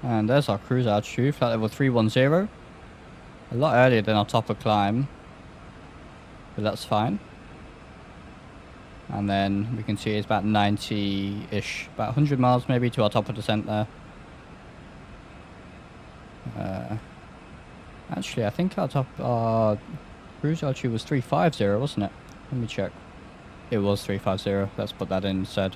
And there's our cruise altitude, flight level 310. A lot earlier than our topper climb, but that's fine. And then we can see it's about 90-ish, about 100 miles maybe to our topper descent there. Actually, I think our cruise altitude was 350, wasn't it? Let me check. It was 350. Let's put that in instead.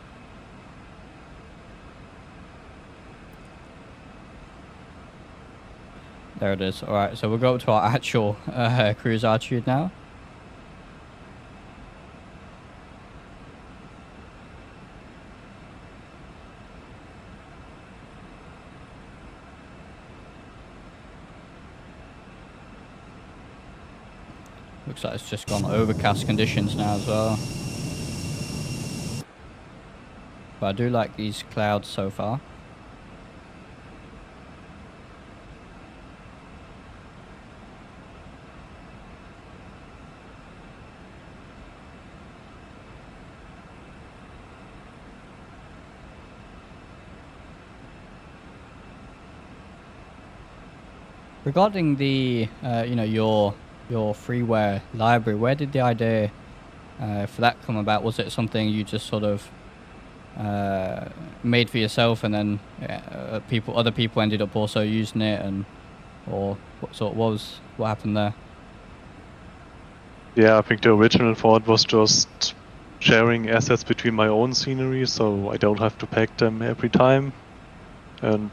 There it is. Alright, so we'll go up to our actual cruise altitude now. Looks like it's just gone overcast conditions now as well. But I do like these clouds so far. Regarding the, you know, your freeware library, where did the idea for that come about? Was it something you just sort of made for yourself, and then other people ended up also using it, and or what happened there? Yeah, I think the original thought was just sharing assets between my own scenery, so I don't have to pack them every time, and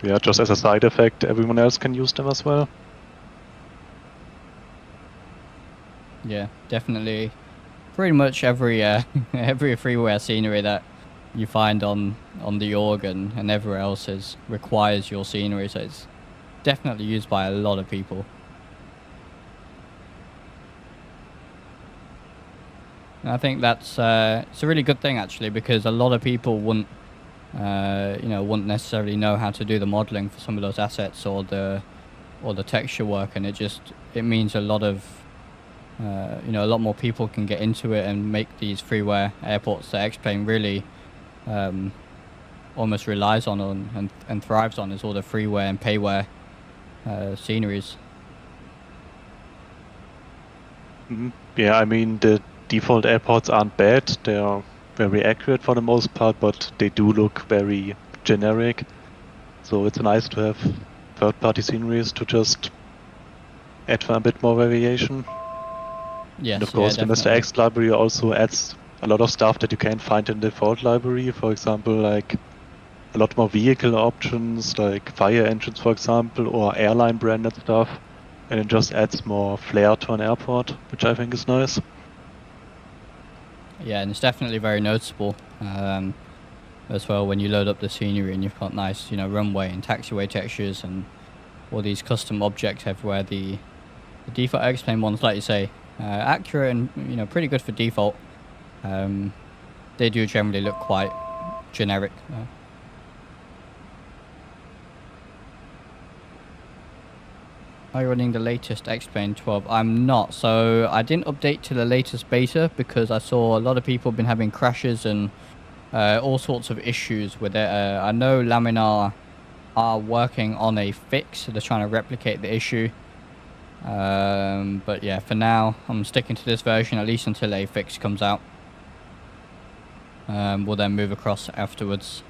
yeah, just as a side effect, everyone else can use them as well. Yeah, definitely. Pretty much every every freeware scenery that you find on the org and everywhere else requires your scenery, so it's definitely used by a lot of people. And I think that's it's a really good thing actually, because a lot of people wouldn't wouldn't necessarily know how to do the modeling for some of those assets or the texture work, and it means a lot of a lot more people can get into it and make these freeware airports that XPlane really almost relies on and thrives on, is all the freeware and payware sceneries. Yeah, I mean, the default airports aren't bad. They are very accurate for the most part, but they do look very generic. So it's nice to have third-party sceneries to just add a bit more variation. Yes, and of course, yeah, the MisterX library also adds a lot of stuff that you can't find in the default library. For example, like a lot more vehicle options, like fire engines, for example, or airline branded stuff. And it just adds more flair to an airport, which I think is nice. Yeah, and it's definitely very noticeable as well when you load up the scenery and you've got nice, runway and taxiway textures and all these custom objects everywhere. The default XPlane ones, like you say, accurate and pretty good for default. They do generally look quite generic. Are you running the latest XP12? I'm not, so I didn't update to the latest beta because I saw a lot of people have been having crashes and all sorts of issues with it. I know Laminar are working on a fix, so they're trying to replicate the issue. But yeah, for now, I'm sticking to this version, at least until a fix comes out. We'll then move across afterwards.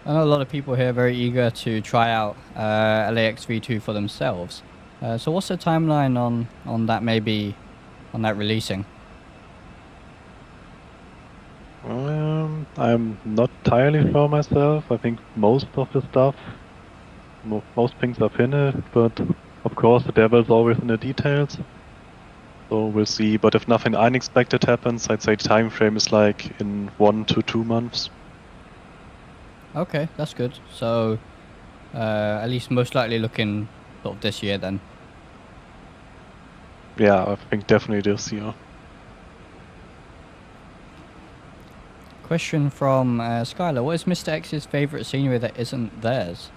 I know a lot of people here are very eager to try out LAX V2 for themselves. So what's the timeline on that maybe, on that releasing? I'm not entirely sure myself. I think most of the stuff, most things are finished, but of course the devil's always in the details. So we'll see. But if nothing unexpected happens, I'd say the time frame is like in 1 to 2 months. Okay, that's good. So at least most likely looking sort of this year then. Yeah, I think definitely this year. Question from Skylar. What is Mr. X's favourite scenery that isn't theirs?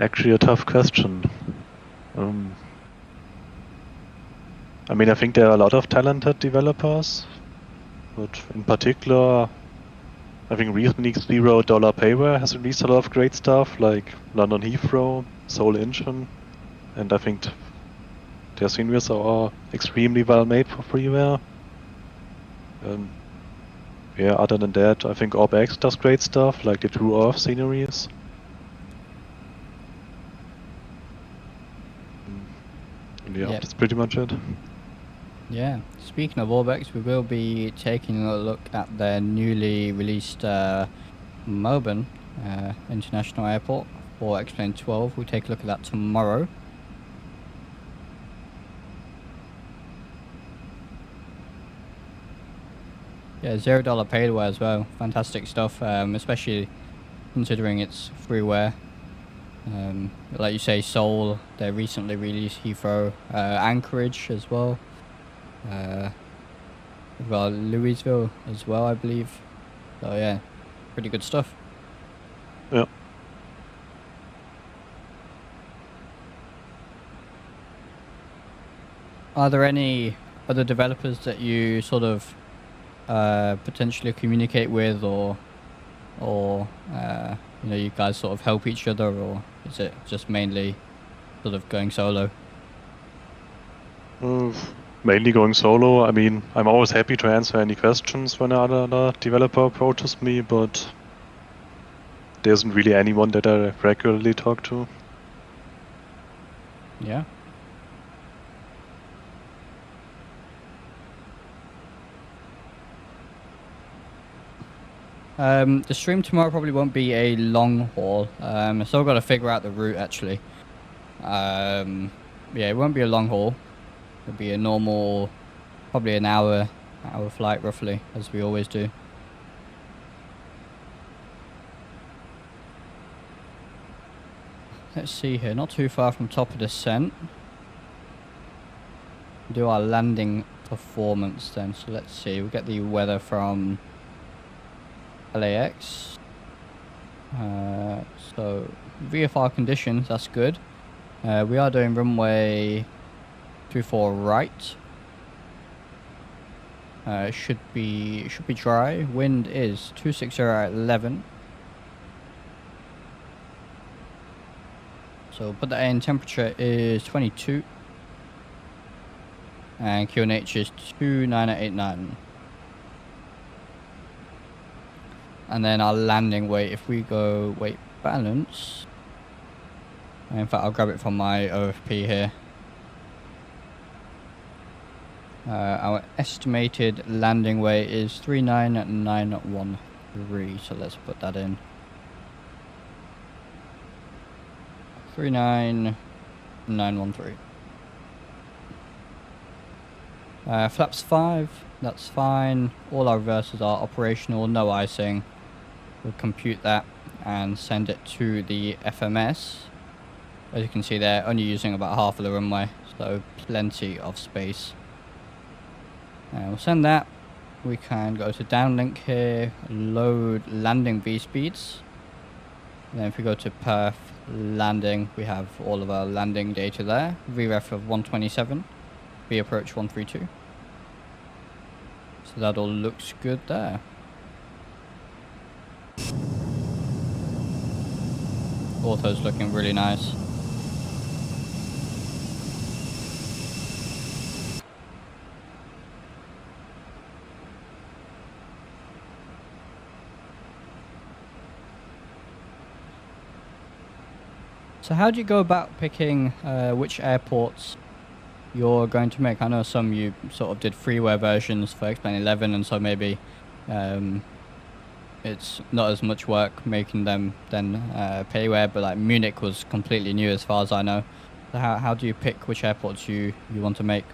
Actually a tough question. I mean, I think there are a lot of talented developers, but in particular, I think recently $0 Payware has released a lot of great stuff, like London Heathrow, Soul Engine, and I think their sceneries are extremely well made for freeware. Yeah, other than that, I think OrbX does great stuff, like the True Earth sceneries. Yeah, Yep. that's pretty much it. Yeah. Speaking of Orbex, we will be taking a look at their newly released Melbourne International Airport for XP12. We'll take a look at that tomorrow. Yeah, $0 payware as well. Fantastic stuff, especially considering it's freeware. Like you say, Seoul, they recently released Heathrow, Anchorage as well. We've got Louisville as well, I believe. So yeah, pretty good stuff. Yeah. Are there any other developers that you sort of potentially communicate with, or you know, you guys sort of help each other, or is it just mainly sort of going solo? Mainly going solo. I mean, I'm always happy to answer any questions when another developer approaches me, but there isn't really anyone that I regularly talk to. Yeah. The stream tomorrow probably won't be a long haul. I still got to figure out the route actually. Yeah, it won't be a long haul. It'll be a normal, probably an hour flight roughly, as we always do. Let's see here, not too far from top of descent. Do our landing performance then. So let's see, we'll get the weather from LAX. So VFR conditions, that's good. We are doing runway 24 right. It should be dry. Wind is 260 at 11. So put that in. Temperature is 22. And QNH is 2989. And then our landing weight, if we go weight balance, in fact I'll grab it from my OFP here. Our estimated landing weight is 39913, so let's put that in. 39913. Flaps 5, that's fine. All our reversers are operational, no icing. We'll compute that and send it to the FMS. As you can see, they're only using about half of the runway, so plenty of space. We'll send that. We can go to downlink here, load landing V speeds. And then if we go to perf landing, we have all of our landing data there. VREF of 127, V approach 132. So that all looks good there. Ortho's looking really nice. So how do you go about picking which airports you're going to make? I know some you sort of did freeware versions for XPlane 11, and so maybe it's not as much work making them than payware, but like Munich was completely new as far as I know. So how do you pick which airports you want to make?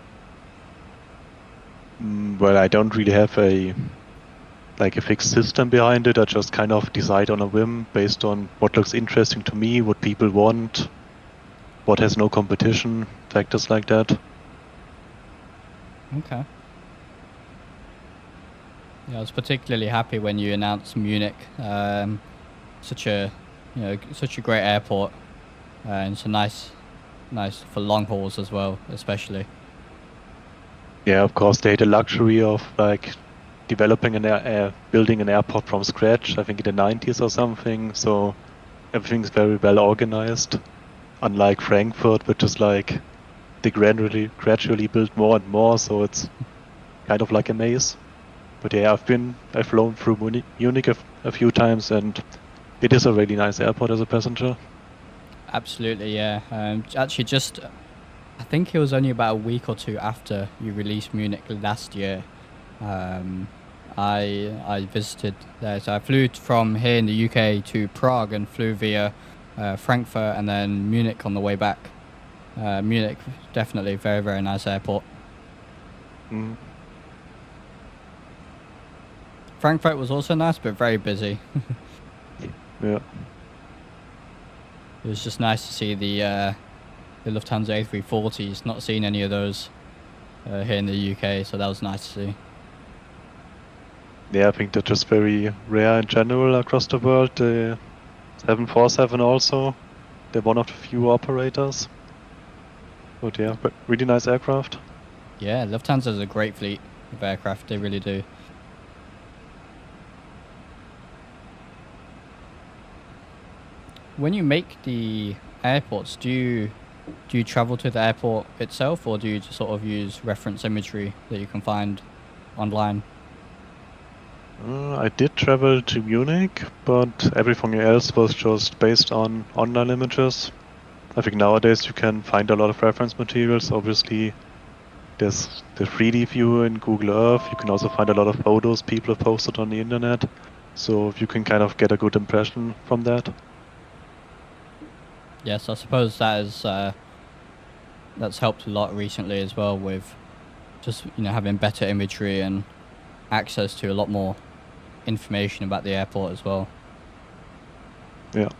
Well, I don't really have a fixed system behind it. I just kind of decide on a whim based on what looks interesting to me, what people want, what has no competition, factors like that. Okay. Yeah, I was particularly happy when you announced Munich. Such a great airport, and it's a nice for long hauls as well, especially. Yeah, of course they had the luxury of like developing building an airport from scratch. I think in the 90s or something. So everything's very well organized. Unlike Frankfurt, which is like they gradually build more and more. So it's kind of like a maze. But yeah, I've flown through Munich a few times, and it is a really nice airport as a passenger. Absolutely, yeah. Actually, I think it was only about a week or two after you released Munich last year. I visited there. So I flew from here in the UK to Prague and flew via Frankfurt and then Munich on the way back. Munich, definitely very, very nice airport. Mm. Frankfurt was also nice, but very busy. Yeah. It was just nice to see the Lufthansa A340s. Not seen any of those here in the UK, so that was nice to see. Yeah, I think they're just very rare in general across the world. The 747 also, they're one of the few operators. But yeah, but really nice aircraft. Yeah, Lufthansa has a great fleet of aircraft, they really do. When you make the airports, do you travel to the airport itself, or do you just sort of use reference imagery that you can find online? I did travel to Munich, but everything else was just based on online images. I think nowadays you can find a lot of reference materials. Obviously, there's the 3D view in Google Earth. You can also find a lot of photos people have posted on the internet, so you can kind of get a good impression from that. Yes, I suppose that is that's helped a lot recently as well, with just having better imagery and access to a lot more information about the airport as well. Yeah.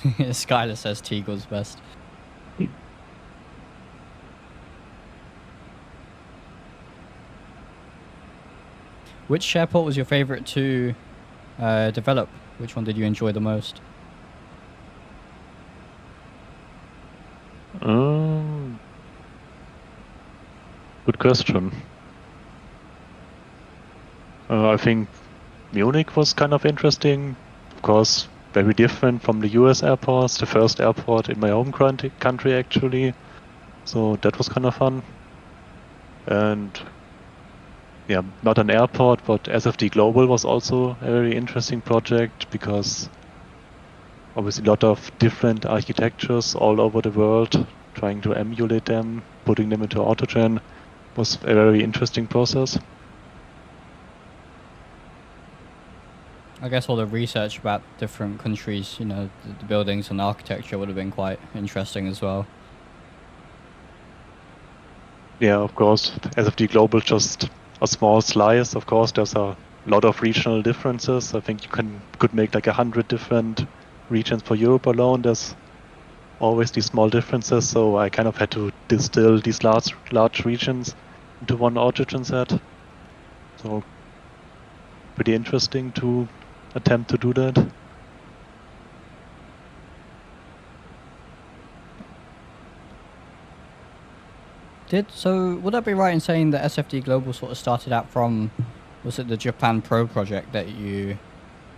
Skylar says Teagle's best. Which airport was your favorite to develop? Which one did you enjoy the most? Good question. I think Munich was kind of interesting. Of course, very different from the US airports. The first airport in my home country actually. So that was kind of fun. And yeah, not an airport, but SFD Global was also a very interesting project because obviously a lot of different architectures all over the world, trying to emulate them, putting them into AutoGen was a very interesting process. I guess all the research about different countries, the buildings and the architecture would have been quite interesting as well. Yeah, of course. SFD Global just a small slice. Of course, there's a lot of regional differences. I think you could make like 100 different regions for Europe alone. There's always these small differences, so I kind of had to distill these large regions into one AutoGen set. So pretty interesting to attempt to do that. So would I be right in saying that SFD Global sort of started out from, was it the Japan Pro project that you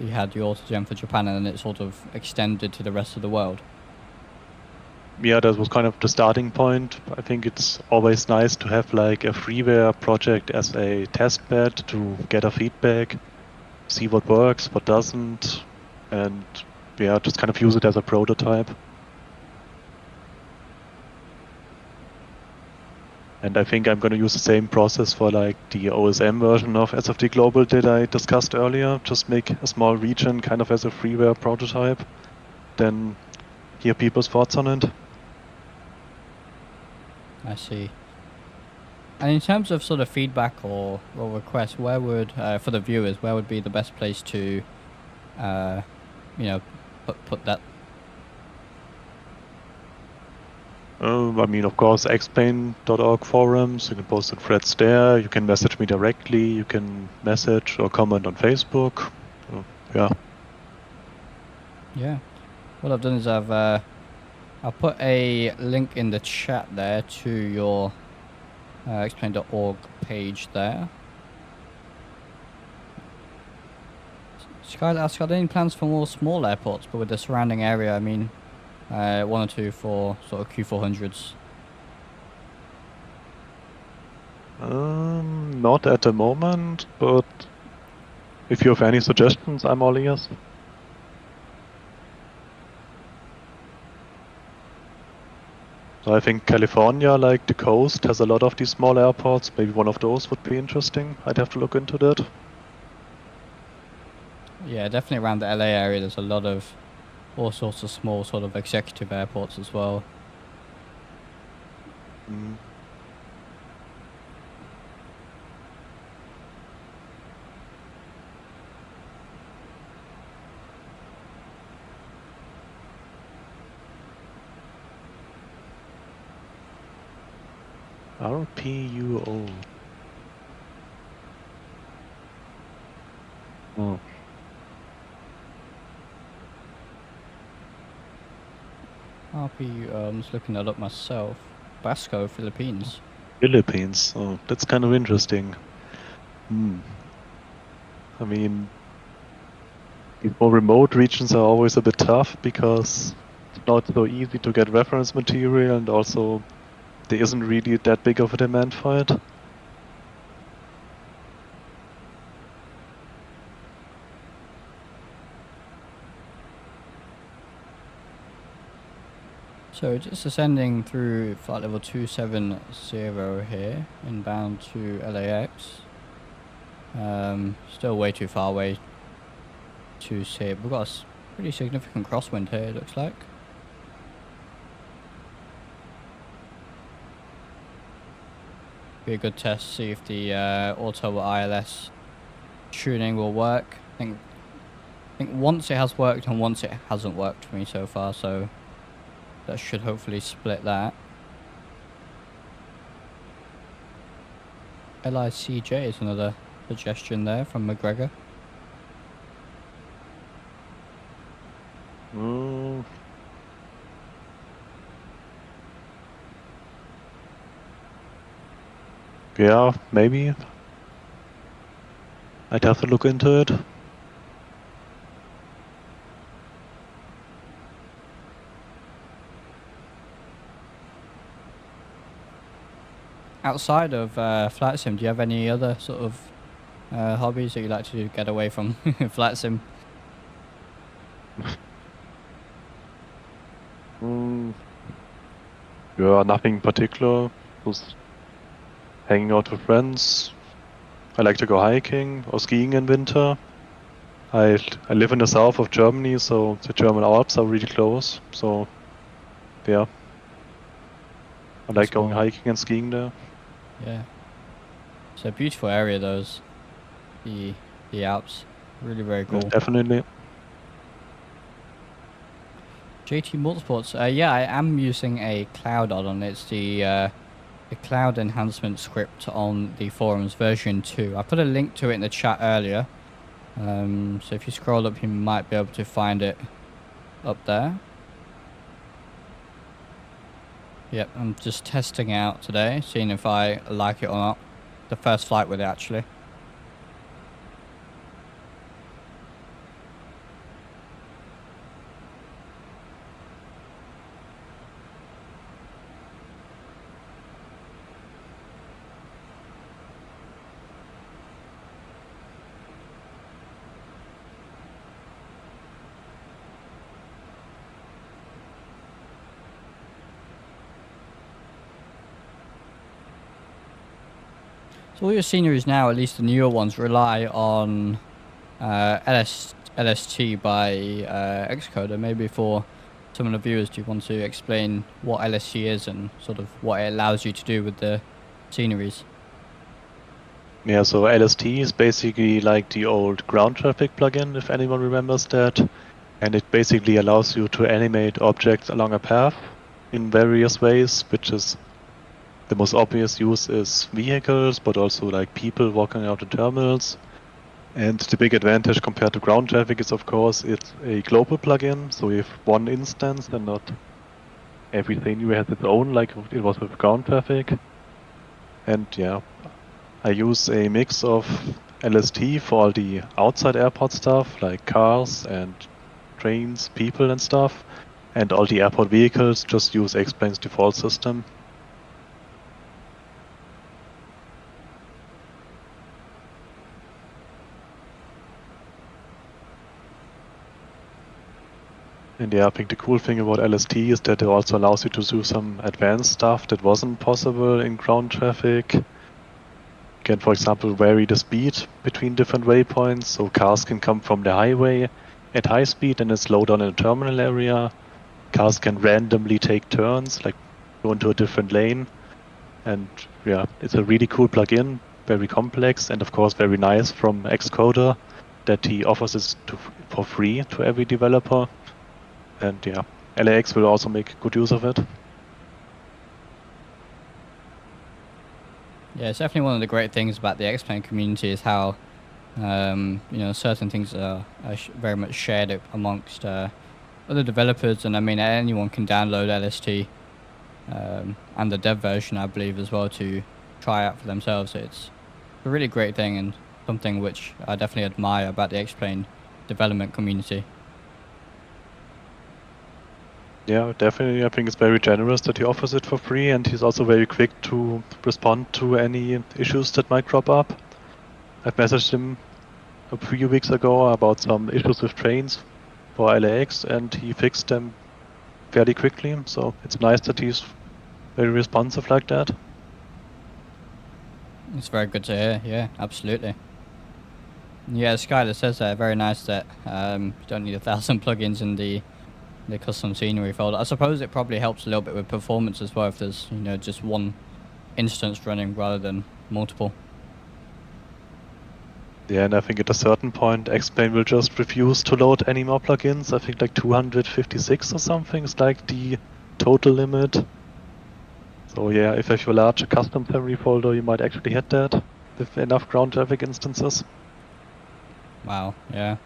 had the AutoGen for Japan, and then it sort of extended to the rest of the world? Yeah, that was kind of the starting point. I think it's always nice to have like a freeware project as a test bed to get a feedback, see what works, what doesn't, and yeah, just kind of use it as a prototype. And I think I'm going to use the same process for like the OSM version of SFD Global that I discussed earlier. Just make a small region kind of as a freeware prototype, then hear people's thoughts on it. I see. And in terms of sort of feedback or requests, where would for the viewers, where would be the best place to, you know, put that? I mean, of course, xplane.org forums, you can post in threads there, you can message me directly, you can message or comment on Facebook. Yeah. Yeah. What I've done is I'll put a link in the chat there to your xplane.org page there. Skylar asks, are there any plans for more small airports, but with the surrounding area? I mean, 1 or 2 for sort of Q400s. Not at the moment, but if you have any suggestions, I'm all ears. So I think California, like the coast, has a lot of these small airports. Maybe one of those would be interesting. I'd have to look into that. Yeah, definitely around the LA area, there's a lot of all sorts of small sort of executive airports as well. Mm. RPUO. Oh. RPU, I'm just looking that up myself. Basco, Philippines. Philippines. Oh, that's kind of interesting. I mean, these more remote regions are always a bit tough because it's not so easy to get reference material, and also there isn't really that big of a demand for it. So just ascending through flight level 270 here, inbound to LAX. Still way too far away to see it. We've got a pretty significant crosswind here, it looks like. Be a good test, see if the auto ILS tuning will work. I think once it has worked and once it hasn't worked for me so far, so that should hopefully split that. LICJ is another suggestion there from McGregor. Yeah, maybe. I'd have to look into it. Outside of flight sim, do you have any other sort of hobbies that you like to get away from flight sim? Yeah, nothing particular. Just hanging out with friends. I like to go hiking or skiing in winter. I live in the south of Germany, so the German Alps are really close. So, yeah. I like going hiking and skiing there. Yeah. It's a beautiful area, those. The Alps. Really very cool. Yeah, definitely. JT Motorsports. Yeah, I am using a cloud on it. It's the cloud enhancement script on the forums version 2. I put a link to it in the chat earlier. So if you scroll up, you might be able to find it up there. Yep, I'm just testing out today, seeing if I like it or not. The first flight with it, actually. So all your sceneries now, at least the newer ones, rely on LST by Xcoder. Maybe for some of the viewers, do you want to explain what LST is and sort of what it allows you to do with the sceneries? Yeah, so LST is basically like the old ground traffic plugin, if anyone remembers that. And it basically allows you to animate objects along a path in various ways, which is the most obvious use is vehicles, but also like people walking out in terminals. And the big advantage compared to ground traffic is, of course, it's a global plugin, so you have one instance and not every scenery has its own, like it was with ground traffic. And yeah, I use a mix of LST for all the outside airport stuff, like cars and trains, people and stuff, and all the airport vehicles just use XPlane's default system. And yeah, I think the cool thing about LST is that it also allows you to do some advanced stuff that wasn't possible in ground traffic. You can, for example, vary the speed between different waypoints, so cars can come from the highway at high speed and then slow down in the terminal area. Cars can randomly take turns, like go into a different lane. And yeah, it's a really cool plugin, very complex, and of course very nice from Xcoder that he offers it for free to every developer. And yeah, LAX will also make good use of it. Yeah, it's definitely one of the great things about the XPlane community is how, certain things are very much shared amongst other developers, and I mean anyone can download LST and the dev version, I believe, as well to try out for themselves. It's a really great thing and something which I definitely admire about the XPlane development community. Yeah, definitely. I think it's very generous that he offers it for free, and he's also very quick to respond to any issues that might crop up. I've messaged him a few weeks ago about some issues with trains for LAX, and he fixed them fairly quickly, so it's nice that he's very responsive like that. It's very good to hear, yeah, absolutely. Yeah, Skylar says that, very nice that you don't need 1,000 plugins in the custom scenery folder. I suppose it probably helps a little bit with performance as well if there's, just one instance running rather than multiple. Yeah, and I think at a certain point, XPlane will just refuse to load any more plugins. I think like 256 or something is like the total limit. So yeah, if you have a large custom memory folder, you might actually hit that with enough ground traffic instances. Wow, yeah.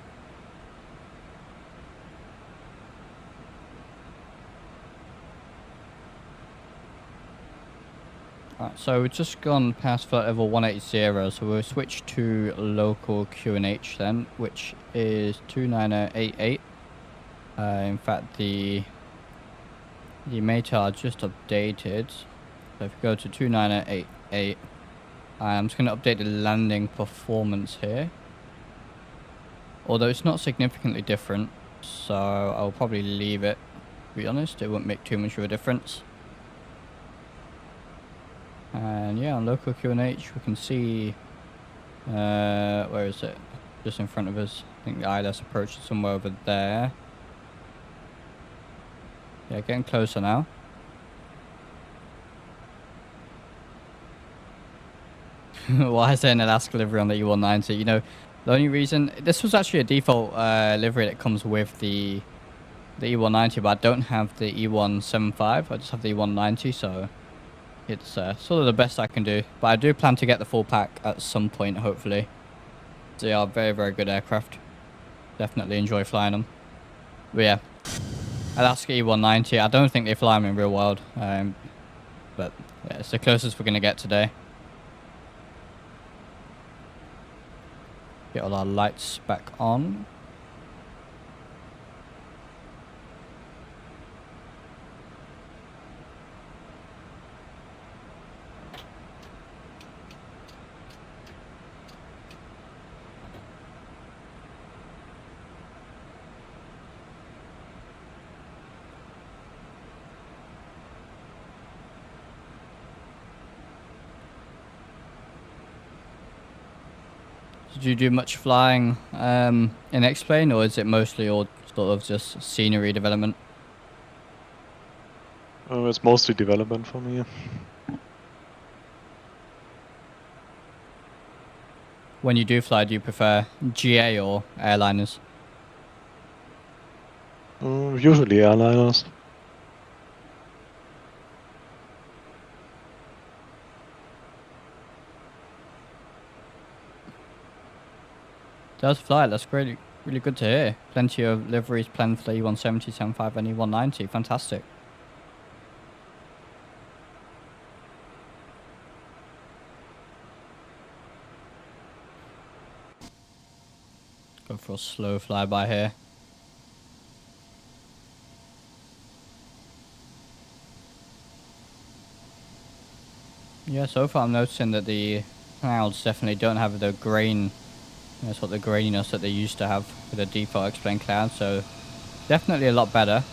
Right, so we've just gone past flight level 180, so we'll switch to local QNH then, which is 29088. In fact, the META just updated. So if you go to 29088, I'm just going to update the landing performance here. Although it's not significantly different, so I'll probably leave it, to be honest. It won't make too much of a difference. And yeah, on local QNH we can see, where is it? Just in front of us. I think the ILS approach is somewhere over there. Yeah, getting closer now. Why is there an Alaska livery on the E190? The only reason, this was actually a default livery that comes with the E190, but I don't have the E175. I just have the E190, so it's sort of the best I can do. But I do plan to get the full pack at some point, hopefully. They are very, very good aircraft. Definitely enjoy flying them. But yeah, Alaska E190. I don't think they fly them in real world. But yeah, it's the closest we're going to get today. Get all our lights back on. Did you do much flying in X-Plane, or is it mostly all sort of just scenery development? It's mostly development for me. When you do fly, do you prefer GA or airliners? Usually airliners. Does fly, that's great, really good to hear. Plenty of liveries planned for the E170, 75 and E190, fantastic. Go for a slow flyby here. Yeah, so far I'm noticing that the clouds definitely don't have the grain, that's what the graininess that they used to have with the default X-Plane cloud, so definitely a lot better.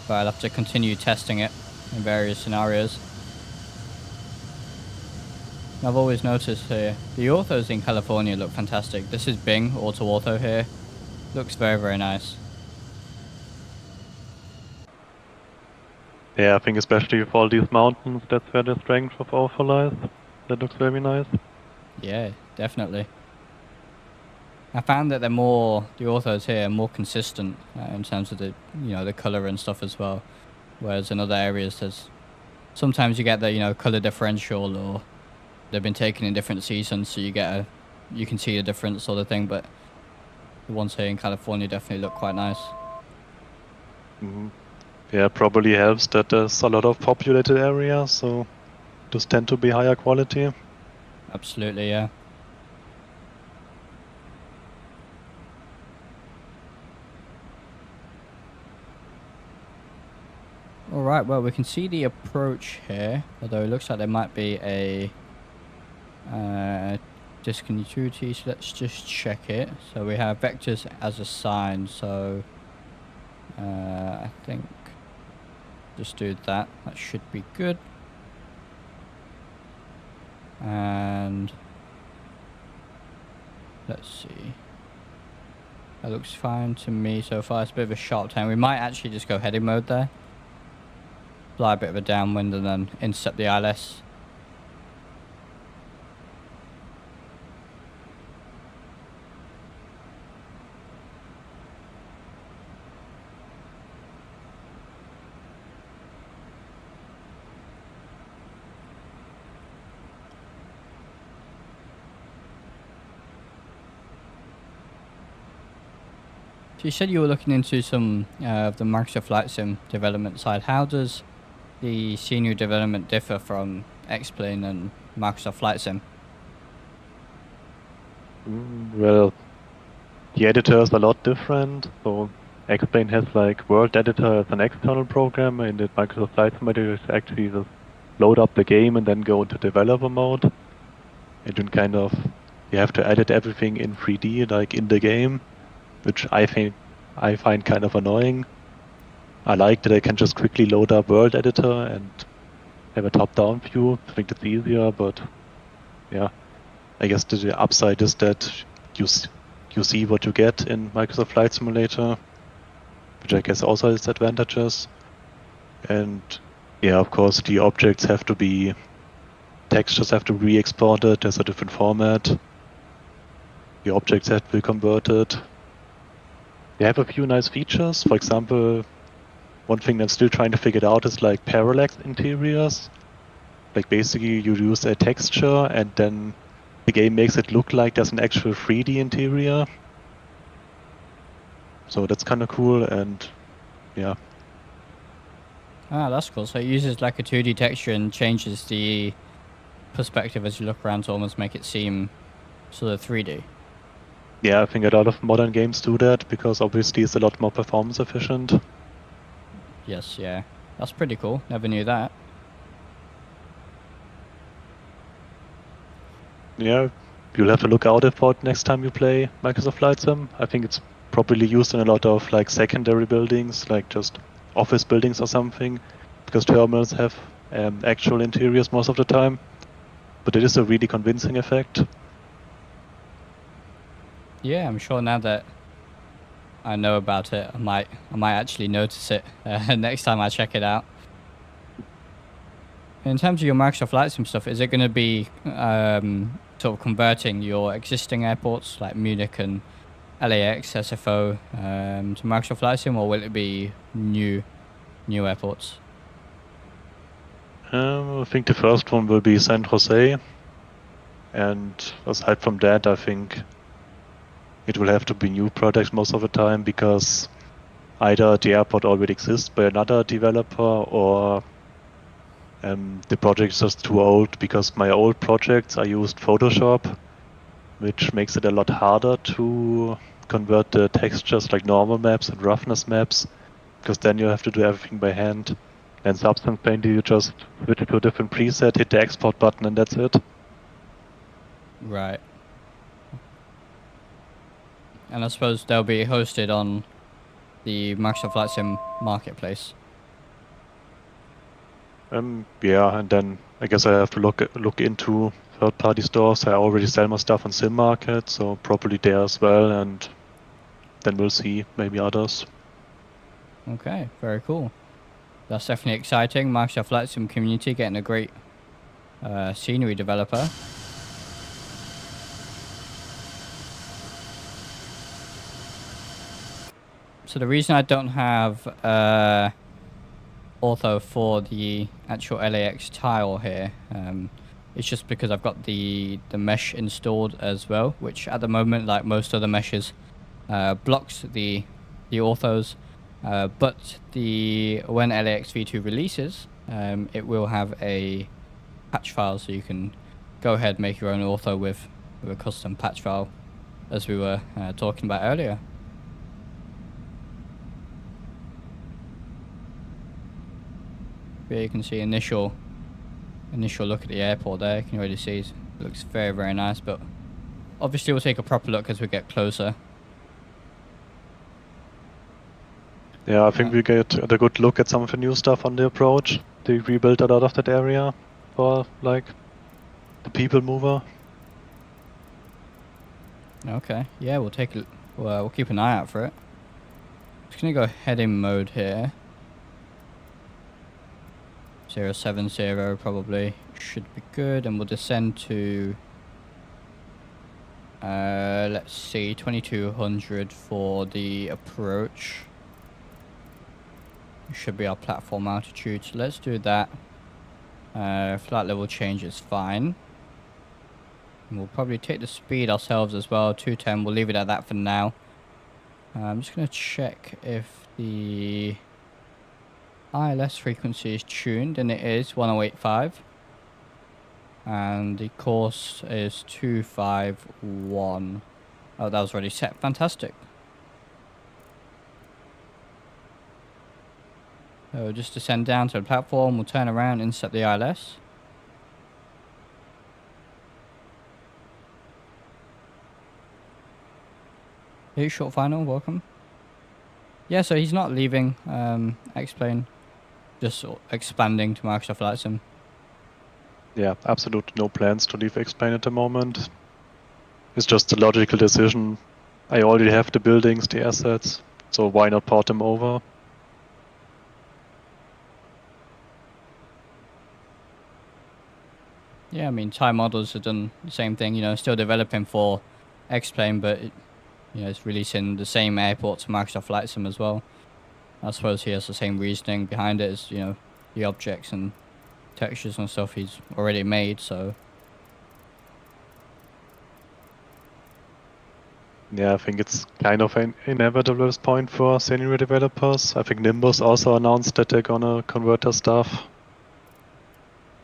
But I'll have to continue testing it in various scenarios. I've always noticed here, the orthos in California look fantastic. This is Bing Auto here. Looks very, very nice. Yeah, I think especially with all these mountains, that's where the strength of Alpha lies. That looks very nice. Yeah, definitely. I found that they're more, the orthos here are more consistent in terms of the, you know, the color and stuff as well. Whereas in other areas, there's sometimes you get the, you know, color differential, or they've been taken in different seasons, so you get a, you can see the difference sort of thing. But the ones here in California definitely look quite nice. Mm-hmm. Yeah, probably helps that there's a lot of populated areas, so those tend to be higher quality. Absolutely, yeah. Alright, well, we can see the approach here, although it looks like there might be a discontinuity, so let's just check it. So we have vectors as assigned, so I think just do that. That should be good. And let's see. That looks fine to me so far. It's a bit of a sharp turn. We might actually just go heading mode there. Fly a bit of a downwind and then intercept the ILS. So you said you were looking into some of the Microsoft Flight Sim development side. How does the senior development differ from X-Plane and Microsoft Flight Sim? Well, the editor is a lot different. So X-Plane has like World Editor as an external program, and the Microsoft Flight Simulator is actually just load up the game and then go into developer mode. And then kind of you have to edit everything in 3D, like in the game, which I find kind of annoying. I like that I can just quickly load up World Editor and have a top-down view. I think that's easier, but yeah, I guess the upside is that you see what you get in Microsoft Flight Simulator, which I guess also has advantages. And yeah, of course, the objects have to be, textures have to be re-exported. There's a different format. The objects have to be converted. They have a few nice features. For example, one thing I'm still trying to figure out is like parallax interiors. Like basically you use a texture and then the game makes it look like there's an actual 3D interior. So that's kind of cool, and yeah. Ah, that's cool. So it uses like a 2D texture and changes the perspective as you look around to almost make it seem sort of 3D. Yeah, I think a lot of modern games do that because obviously it's a lot more performance efficient. Yes, yeah. That's pretty cool. Never knew that. Yeah, you'll have to look out for it next time you play Microsoft Flight Sim. I think it's probably used in a lot of like secondary buildings, like just office buildings or something, because terminals have actual interiors most of the time. But it is a really convincing effect. Yeah, I'm sure now that I know about it, I might actually notice it next time I check it out. In terms of your Microsoft Flight Sim stuff, is it going to be sort of converting your existing airports like Munich and LAX, SFO to Microsoft Flight Sim, or will it be new airports? I think the first one will be San Jose, and aside from that, I think it will have to be new products most of the time, because either the airport already exists by another developer, or the project is just too old, because my old projects I used Photoshop, which makes it a lot harder to convert the textures like normal maps and roughness maps, because then you have to do everything by hand. And Substance Painter, you just switch to a different preset, hit the export button, and that's it. Right. And I suppose they'll be hosted on the Microsoft Flight Sim marketplace. Yeah, and then I guess I have to look into third-party stores. I already sell my stuff on Sim Market, so probably there as well, and then we'll see, maybe others. Okay, very cool. That's definitely exciting. Microsoft Flight Sim community getting a great scenery developer. So the reason I don't have ortho for the actual LAX tile here, it's just because I've got the mesh installed as well, which at the moment, like most other meshes, blocks the orthos. But when LAX V2 releases, it will have a patch file, so you can go ahead and make your own ortho with a custom patch file, as we were talking about earlier. Here you can see initial look at the airport there. You can already see it looks very, very nice, but obviously we'll take a proper look as we get closer. Yeah, I think we get a good look at some of the new stuff on the approach. They rebuilt a lot of that area for, like, the people mover. Okay, yeah, we'll keep an eye out for it. Just gonna go heading mode here. 070 probably should be good, and we'll descend to let's see, 2200 for the approach. Should be our platform altitude, so let's do that. Flight level change is fine. And we'll probably take the speed ourselves as well, 210. We'll leave it at that for now. I'm just going to check if the ILS frequency is tuned, and it is 1085. And the course is 251. Oh, that was already set. Fantastic. So just descend down to the platform, we'll turn around and set the ILS. Hey, short final, welcome. Yeah, so he's not leaving XPlane, just expanding to Microsoft Flight Sim. Yeah, absolutely no plans to leave XPlane at the moment. It's just a logical decision. I already have the buildings, the assets, so why not port them over? Yeah, I mean, Thai models have done the same thing, you know, still developing for XPlane, but it's releasing the same airport to Microsoft Flight Sim as well. I suppose he has the same reasoning behind it as, the objects and textures and stuff he's already made, so. Yeah, I think it's kind of an inevitable at this point for scenery developers. I think Nimbus also announced that they're gonna convert their stuff.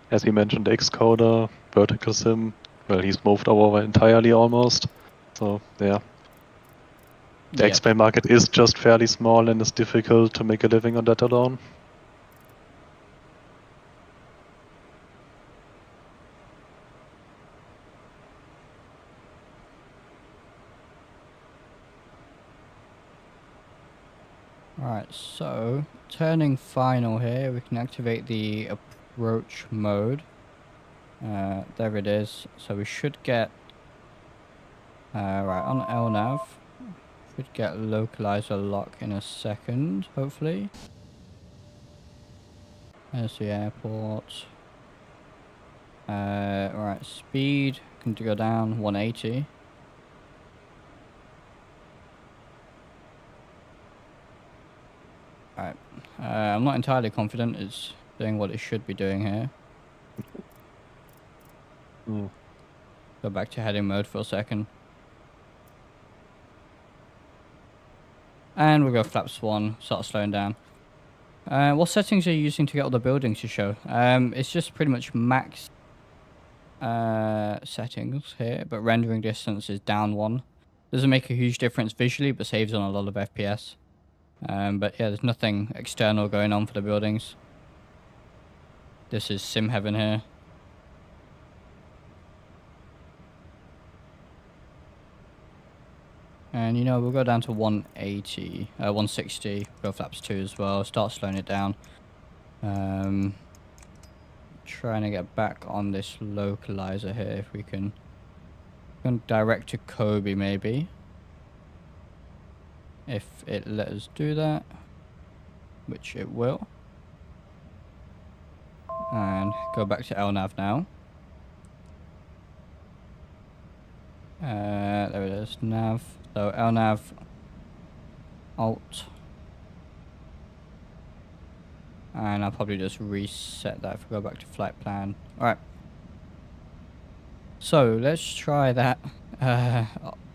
As he mentioned, Xcoder, Vertical Sim, well, he's moved over entirely almost. So, yeah. The XPlane market is just fairly small, and it's difficult to make a living on that alone. Alright, so turning final here, we can activate the approach mode. There it is. So we should get Right, on LNAV, should get localizer lock in a second, hopefully. There's the airport. Right, speed can go down 180. Right, I'm not entirely confident it's doing what it should be doing here. Go back to heading mode for a second. And we'll go flaps 1, start slowing down. What settings are you using to get all the buildings to show? It's just pretty much max settings here, but rendering distance is down 1. Doesn't make a huge difference visually, but saves on a lot of FPS. But yeah, there's nothing external going on for the buildings. This is sim heaven here. And you know, we'll go down to 180, 160, go flaps 2 as well, start slowing it down. Trying to get back on this localizer here if we can. Direct to Kobe maybe. If it let us do that, which it will. And go back to LNAV now. There it is, nav. So LNAV, Alt. And I'll probably just reset that if we go back to flight plan. Alright. So let's try that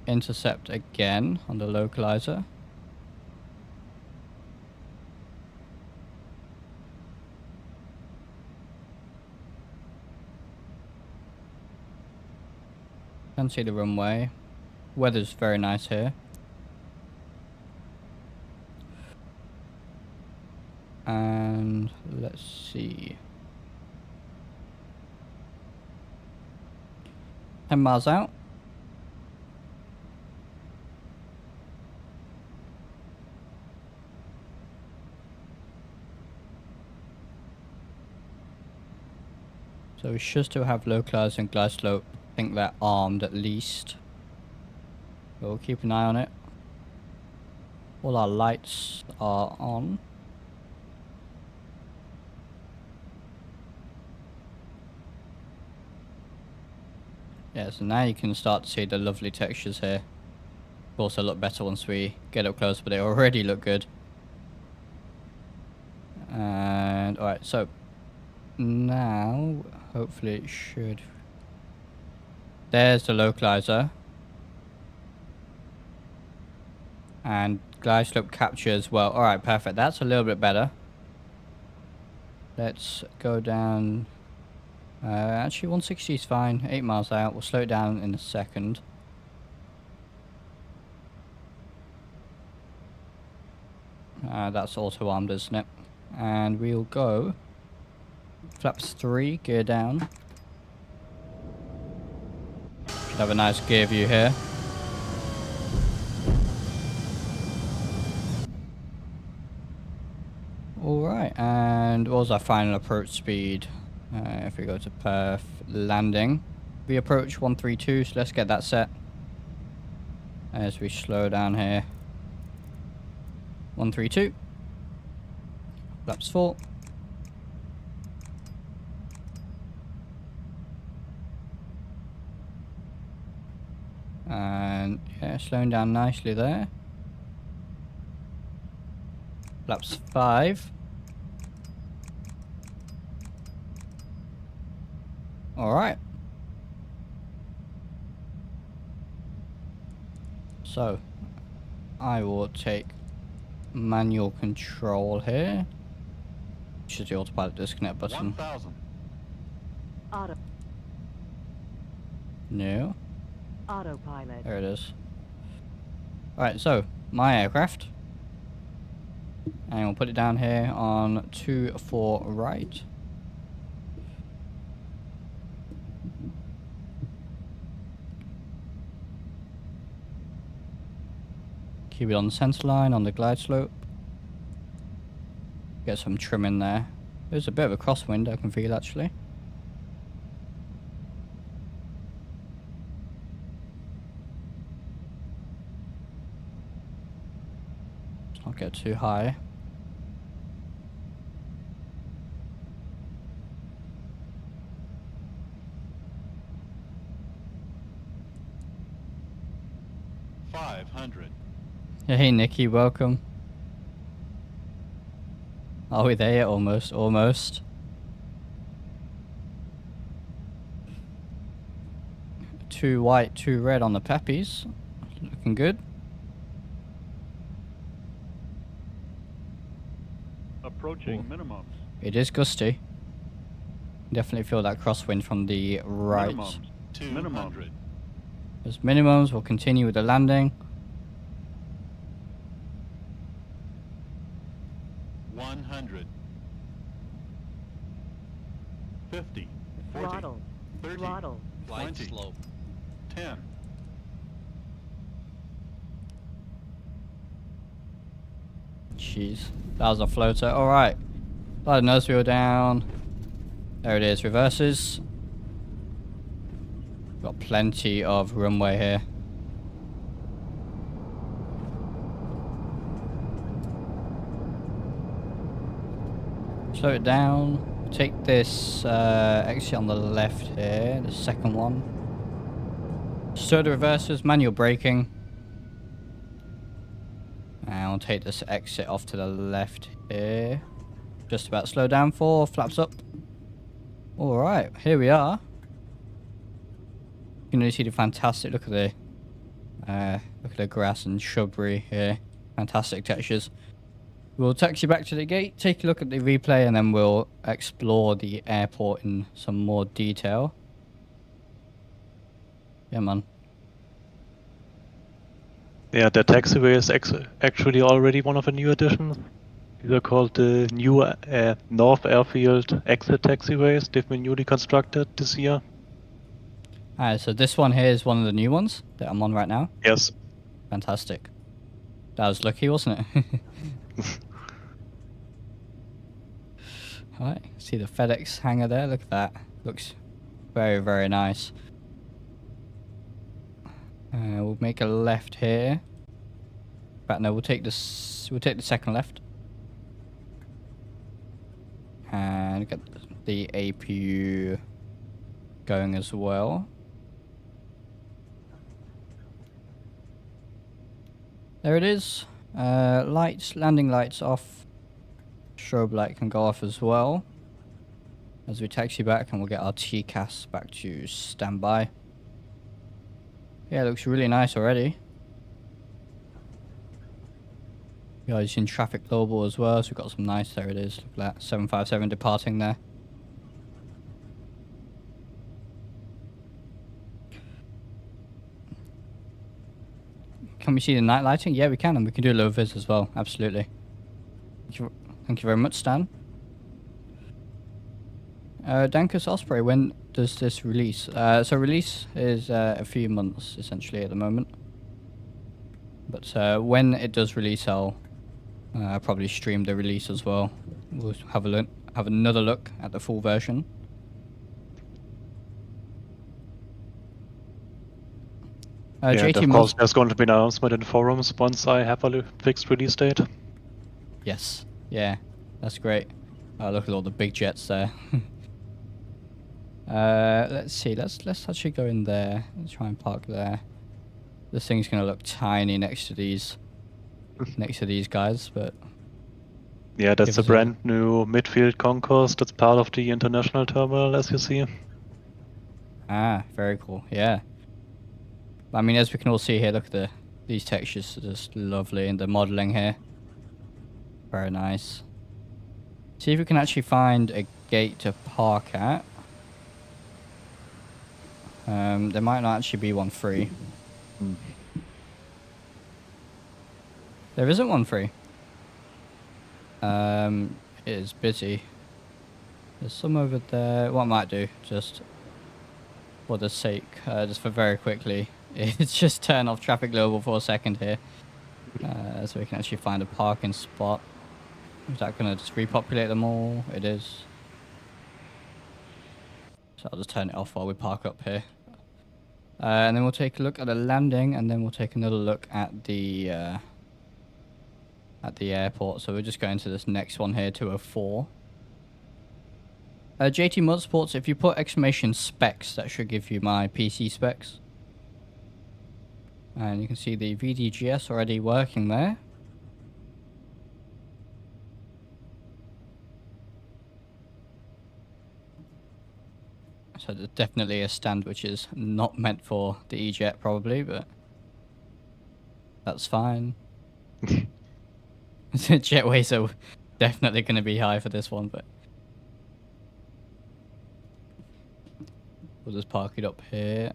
intercept again on the localizer. Can see the runway. Weather's very nice here. And let's see. 10 miles out. So we should still have localizer and glide slope. I think they're armed at least. But we'll keep an eye on it. All our lights are on. Yeah, so now you can start to see the lovely textures here. Of course, they'll look better once we get up close, but they already look good. And alright, so now hopefully it should. There's the localizer. And glide slope capture as well. Alright, perfect. That's a little bit better. Let's go down. Actually, 160 is fine. 8 miles out. We'll slow it down in a second. That's auto armed, isn't it? And we'll go flaps 3, gear down. Should have a nice gear view here. Alright, and what was our final approach speed? If we go to Perth landing, we approach 132, so let's get that set as we slow down here. 132, flaps 4. And yeah, slowing down nicely there. Flaps 5. Alright. So, I will take manual control here. Which is the autopilot disconnect button. 1000. Auto. No. Autopilot. There it is. Alright, so, my aircraft. And we'll put it down here on 24 right. Keep it on the center line on the glide slope. Get some trim in there. There's a bit of a crosswind I can feel actually. not get too high. Yeah, hey Nikki, welcome. Are we there yet? Almost, almost. Two white, two red on the peppies. Looking good. Approaching minimums. It is gusty. Definitely feel that crosswind from the right. Minimums. 200. There's minimums. We'll continue with the landing. 100. 50. 40. Throttle. 30. Throttle. 20. Slope. 10. Jeez, that was a floater. All right, slide the nose wheel down. There it is. Reverses. Got plenty of runway here. Slow it down. Take this exit on the left here, the second one. Stir the reversers, manual braking. And we'll take this exit off to the left here. Just about slow down for, flaps up. Alright, here we are. You can really see the fantastic, look at the grass and shrubbery here. Fantastic textures. We'll taxi back to the gate, take a look at the replay, and then we'll explore the airport in some more detail. Yeah, man. Yeah, the taxiway is actually already one of the new additions. These are called the new North Airfield exit taxiways. They've been newly constructed this year. Alright, so this one here is one of the new ones that I'm on right now. Yes. Fantastic. That was lucky, wasn't it? Alright, see the FedEx hangar there, look at that. Looks very, very nice. We'll make a left here. In fact, no, we'll take the second left. And get the APU going as well. There it is. Lights, landing lights off. Strobe light can go off as well. As we taxi back, and we'll get our TCAS back to standby. Yeah, it looks really nice already. We are using traffic global as well, so we've got some nice, there it is, look at that, 757 departing there. Can we see the night lighting? Yeah, we can, and we can do a low vis as well, absolutely. Thank you very much, Stan. Dankus Osprey, when does this release? So release is a few months, essentially, at the moment. But when it does release, I'll probably stream the release as well. We'll have another look at the full version. Yeah, JT, and of course there's going to be an announcement in the forums once I have a fixed release date. Yes, yeah, that's great. Look at all the big jets there. Let's see, let's actually go in there. Let's try and park there. This thing's gonna look tiny next to these guys, but yeah, that's a brand new midfield concourse. That's part of the international terminal, as you see. Ah, very cool. Yeah. I mean, as we can all see here, look at these textures are just lovely, and the modeling here, very nice. See if we can actually find a gate to park at. There might not actually be one free. There isn't one free. It is busy. There's some over there. What I might do, just for the sake, just for very quickly, is just turn off traffic global for a second here. So we can actually find a parking spot. Is that going to just repopulate them all? It is. So I'll just turn it off while we park up here. And then we'll take a look at the landing, and then we'll take another look at the at the airport. So we're just going to this next one here, 204. JT Motorsports, if you put exclamation specs, that should give you my PC specs. And you can see the VDGS already working there. So there's definitely a stand which is not meant for the E-Jet probably, but that's fine. Jetways are definitely going to be high for this one, but we'll just park it up here.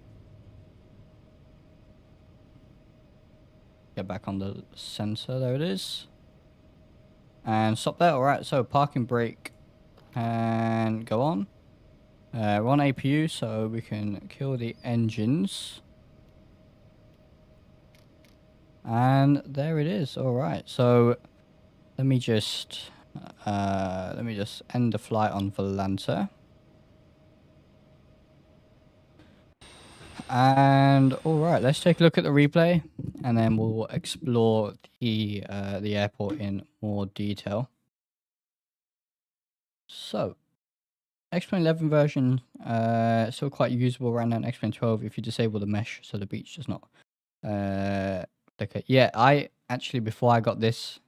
Get back on the sensor, there it is. And stop there. Alright, so parking brake and go on. We're on APU, so we can kill the engines. And there it is. Alright, so let me just end the flight on Volanta. And alright, let's take a look at the replay and then we'll explore the airport in more detail. So XPlane 11 version still quite usable right now in XPlane 12 if you disable the mesh so the beach does not flicker. Yeah, I actually, before I got this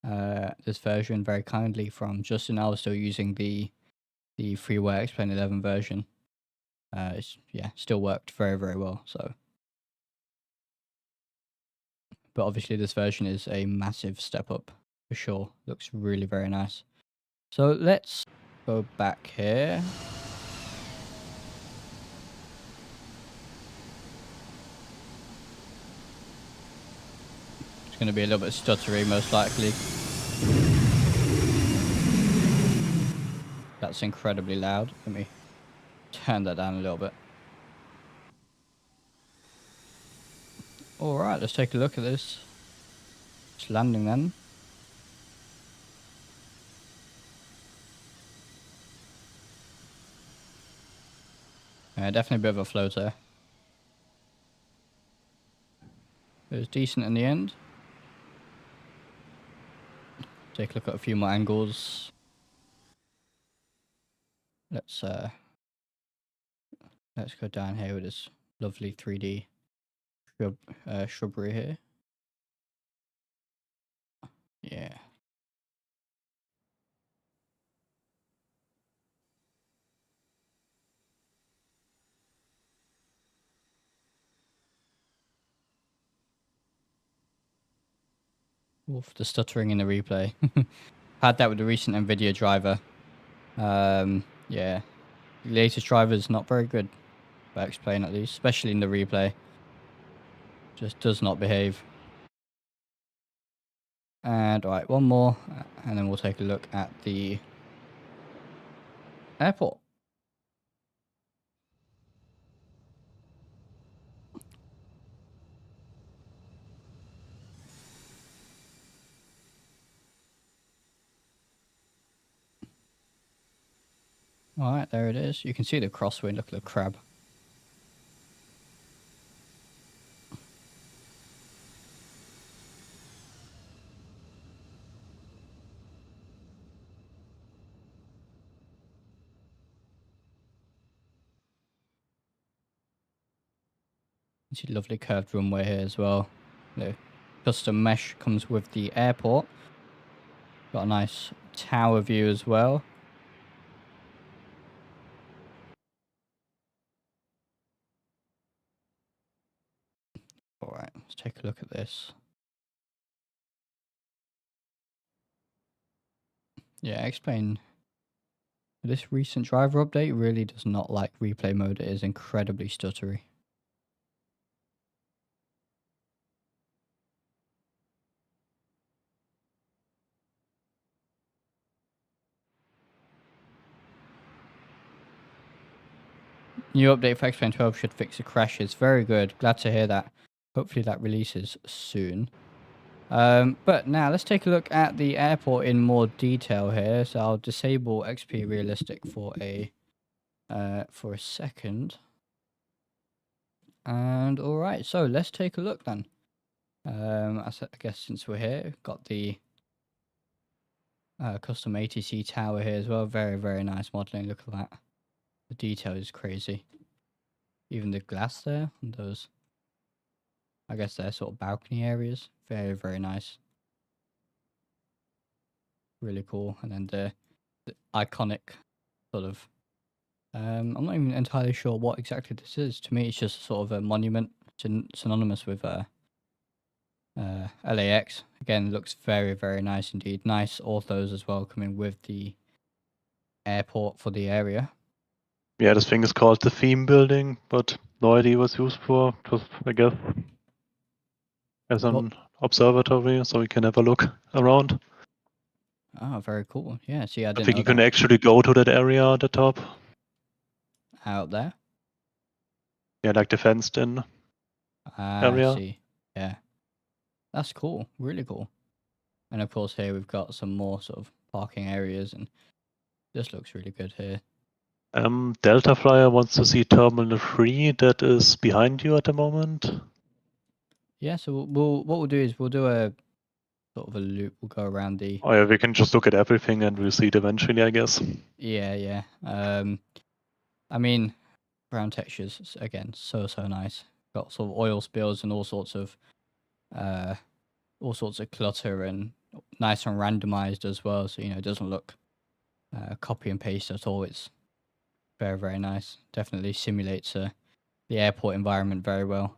this version very kindly from Justin, I was still using the freeware XPlane 11 version. Yeah, still worked very, very well. So, but obviously this version is a massive step up for sure. Looks really very nice. So let's go back here. It's going to be a little bit stuttery most likely. That's incredibly loud. Let me turn that down a little bit. Alright, let's take a look at this. It's landing then. Definitely a bit of a floater. It was decent in the end. Take a look at a few more angles. Let's go down here with this lovely 3D shrubbery here. Yeah. Oof, the stuttering in the replay. Had that with the recent NVIDIA driver. Yeah. The latest driver is not very good. By XPlane at least, especially in the replay. Just does not behave. And alright, one more, and then we'll take a look at the airport. Alright, there it is. You can see the crosswind, look at the crab. You see lovely curved runway here as well. The custom mesh comes with the airport. Got a nice tower view as well. Alright, let's take a look at this. Yeah, XPlane. This recent driver update really does not like replay mode. It is incredibly stuttery. New update for XPlane 12 should fix the crashes. Very good. Glad to hear that. Hopefully that releases soon. But now let's take a look at the airport in more detail here. So I'll disable XP Realistic for a second. And all right, so let's take a look then. I guess since we're here, got the custom ATC tower here as well. Very, very nice modeling. Look at that. The detail is crazy. Even the glass there, and those, I guess they're sort of balcony areas. Very, very nice. Really cool. And then the iconic sort of, I'm not even entirely sure what exactly this is. To me, it's just sort of a monument synonymous with LAX. Again, looks very, very nice indeed. Nice orthos as well coming with the airport for the area. Yeah, this thing is called the theme building, but no idea what's used for. Just, I guess, as an observatory, so we can have a look around. Oh, very cool. Yeah, see, I I didn't think know you can that. actually go to that area at the top. Out there. Yeah, like the fenced-in I area. see. Yeah. That's cool. Really cool. And of course here we've got some more sort of parking areas, and this looks really good here. Delta Flyer wants to see Terminal 3 that is behind you at the moment. Yeah, so what we'll do is we'll do a sort of a loop. We'll go around the Oh yeah, we can just look at everything and we'll see it eventually, I guess. yeah. I mean, brown textures again, so nice. Got sort of oil spills and all sorts of clutter, and nice and randomized as well. So it doesn't look copy and paste at all. It's very, very nice. Definitely simulates the airport environment very well.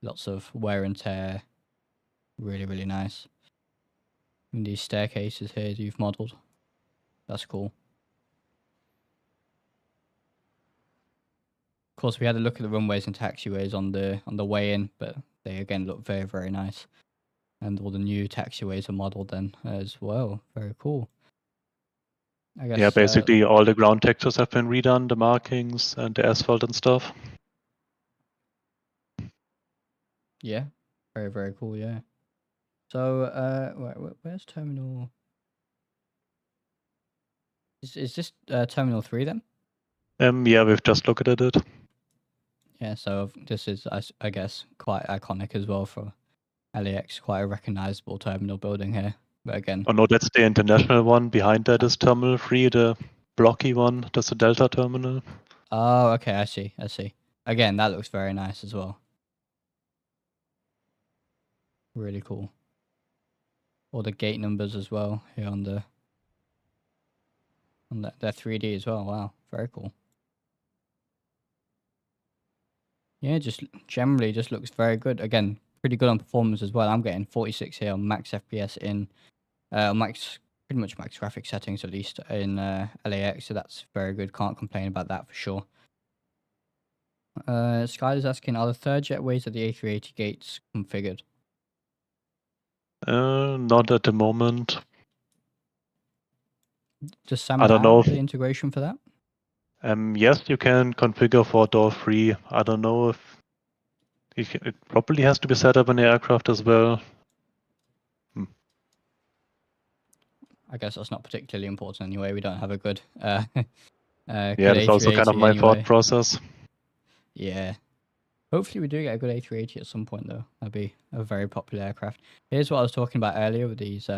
Lots of wear and tear. Really, really nice. And these staircases here you've modeled. That's cool. Of course, we had a look at the runways and taxiways on the way in, but they again look very, very nice. And all the new taxiways are modeled then as well. Very cool. I guess. Yeah, basically all the ground textures have been redone, the markings and the asphalt and stuff. Yeah, very, very cool. Yeah. So, where's terminal? Is this terminal 3 then? Yeah, we've just looked at it. Yeah. So this is, I guess, quite iconic as well for LAX. Quite a recognizable terminal building here. But again, Oh no, that's the international one. Behind that is Terminal 3, the blocky one. That's the Delta terminal. oh, okay, I see. Again, that looks very nice as well. Really cool. All the gate numbers as well here on the they're 3D as well. Wow, very cool. Yeah, just generally just looks very good. Again, pretty good on performance as well. I'm getting 46 here on max FPS in pretty much max graphics settings, at least in LAX, so that's very good. Can't complain about that for sure. Skyler's asking, are the third jetways at the A380 gates configured? Not at the moment. Does Sam I don't know. the integration for that? Yes, you can configure for door 3. I don't know if it probably has to be set up in the aircraft as well. I guess that's not particularly important anyway. We don't have a good Yeah, good that's also kind of A380 my anyway. thought process. Yeah. Hopefully we do get a good A380 at some point though. That'd be a very popular aircraft. Here's what I was talking about earlier with these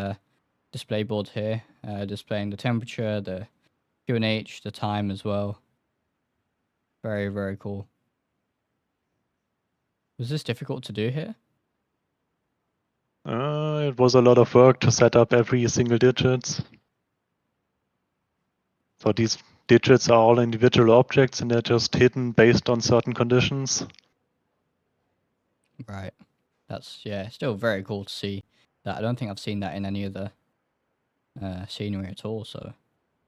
display boards here, displaying the temperature, the QNH, the time as well. Very, very cool. Was this difficult to do here? It was a lot of work to set up every single digits. So these digits are all individual objects and they're just hidden based on certain conditions. Right. That's, yeah, still very cool to see that. I don't think I've seen that in any other scenery at all. So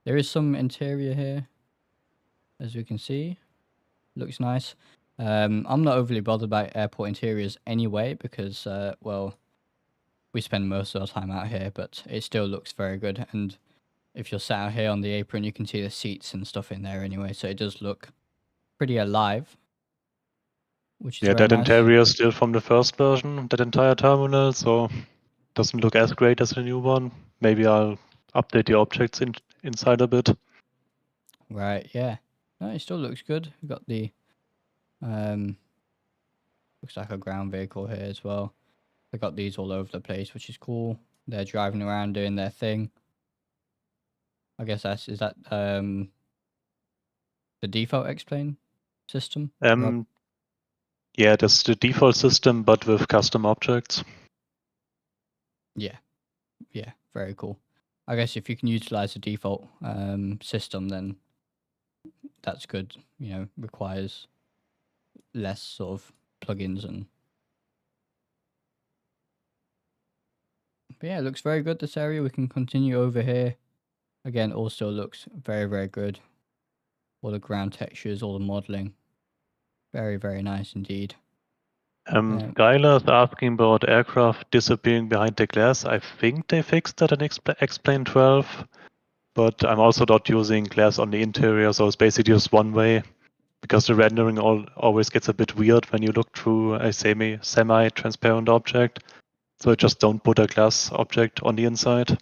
there is some interior here, as we can see. Looks nice. I'm not overly bothered by airport interiors anyway because, well, we spend most of our time out here, but it still looks very good. And if you're sat out here on the apron, you can see the seats and stuff in there anyway. So it does look pretty alive, which is Yeah, very that nice. interior is still from the first version, that entire terminal, so doesn't look as great as the new one. Maybe I'll update the objects inside a bit. Right, yeah. No, it still looks good. We've got the looks like a ground vehicle here as well. They got these all over the place, which is cool. they're driving around doing their thing. I guess is that the default XPlane system? Rob? Yeah, that's the default system, but with custom objects. Yeah, very cool. I guess if you can utilize the default system, then that's good. Requires less sort of plugins and. But yeah, it looks very good, this area. We can continue over here. Again, also looks very, very good. All the ground textures, all the modeling. Very, very nice indeed. Skylar is asking about aircraft disappearing behind the glass. I think they fixed that in X-Plane 12, but I'm also not using glass on the interior, so it's basically just one way, because the rendering always gets a bit weird when you look through a semi-transparent object. So just don't put a glass object on the inside,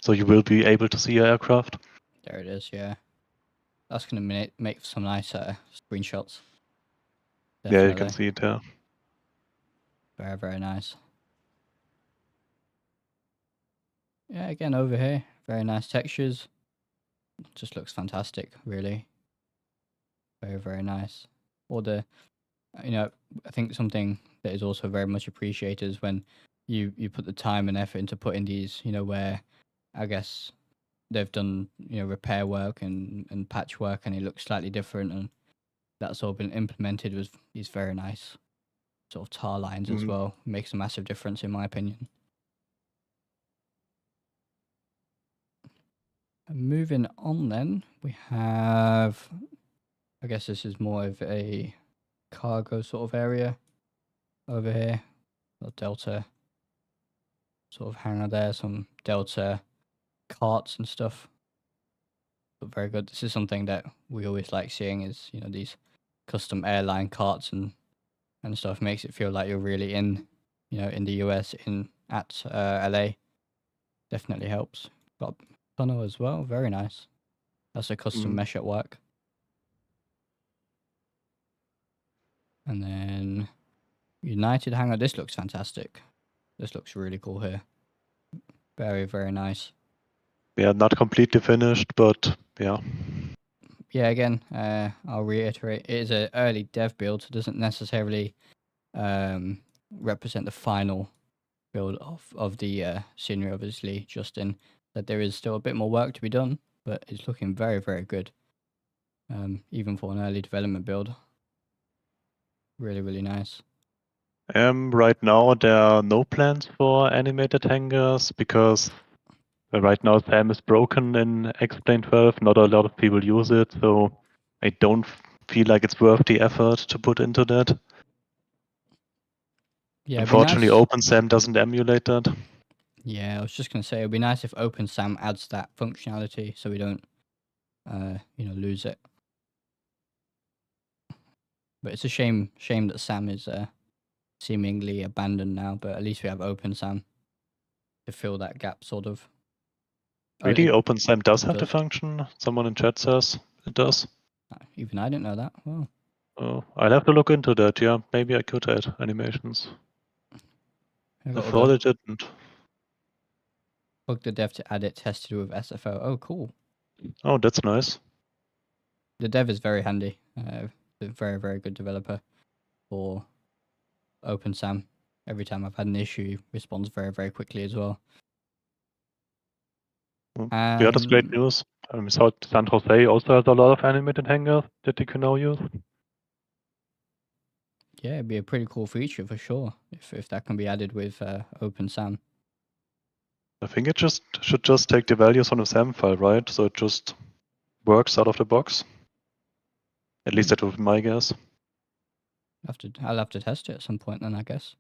so you will be able to see your aircraft. There it is, yeah. That's going to make some nice screenshots. Definitely. Yeah, you can see it there. Very, very nice. Yeah, again, over here, very nice textures. Just looks fantastic, really. Very, very nice. All the, I think something that is also very much appreciated is when you put the time and effort into putting these, where I guess they've done, repair work and patch work, and it looks slightly different, and that's all been implemented with these very nice sort of tar lines as well. Makes a massive difference, in my opinion. And moving on, then we have, I guess this is more of a cargo sort of area over here. A Delta sort of hangar there, some Delta carts and stuff. But very good. This is something that we always like seeing, is these custom airline carts and stuff. Makes it feel like you're really in the US, at LA. Definitely helps. Got tunnel as well, very nice. That's a custom mesh at work. And then United hangar. This looks fantastic. This looks really cool here. Very, very nice. Yeah, not completely finished, but yeah. Yeah, again, I'll reiterate, it is an early dev build, so it doesn't necessarily represent the final build of the scenery, obviously, just in that there is still a bit more work to be done, but it's looking very, very good, even for an early development build. Really, really nice. Right now there are no plans for animated hangars, because right now SAM is broken in X-Plane 12. Not a lot of people use it, so I don't feel like it's worth the effort to put into that. Yeah, unfortunately, nice. OpenSAM doesn't emulate that. Yeah, I was just going to say, it'd be nice if OpenSAM adds that functionality so we don't, lose it. But it's a shame that SAM is seemingly abandoned now, but at least we have OpenSAM to fill that gap, sort of. Really? OpenSAM does have the function? Someone in chat says it does. Even I didn't know that. Well. Oh, I'll have to look into that, yeah. Maybe I could add animations. I thought it didn't. Bug the dev to add it, tested with SFO. Oh, cool. Oh, that's nice. The dev is very handy. A very, very good developer for OpenSAM. Every time I've had an issue, he responds very, very quickly as well. Yeah, that's great news. San Jose also has a lot of animated hangars that you can now use. Yeah, it'd be a pretty cool feature for sure if that can be added with OpenSAM. I think it should just take the values on the SAM file, right? So it just works out of the box. At least that would be my guess. I'll have to test it at some point then, I guess.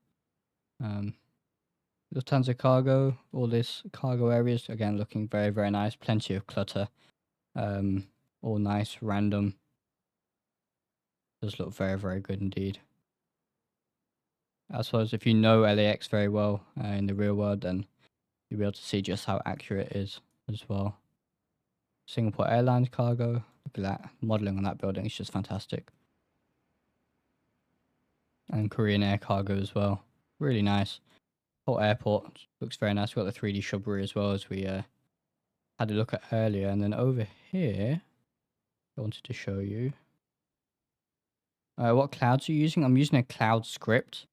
Lufthansa cargo, all this cargo areas, again, looking very, very nice. Plenty of clutter. All nice, random. Does look very, very good indeed. I suppose if you know LAX very well in the real world, then you'll be able to see just how accurate it is as well. Singapore Airlines cargo, look at that. Modeling on that building is just fantastic. And Korean Air cargo as well. Really nice. whole airport looks very nice. We've got the 3D shrubbery as well, as we had a look at earlier. And then over here, I wanted to show you what clouds are you using. I'm using a cloud script.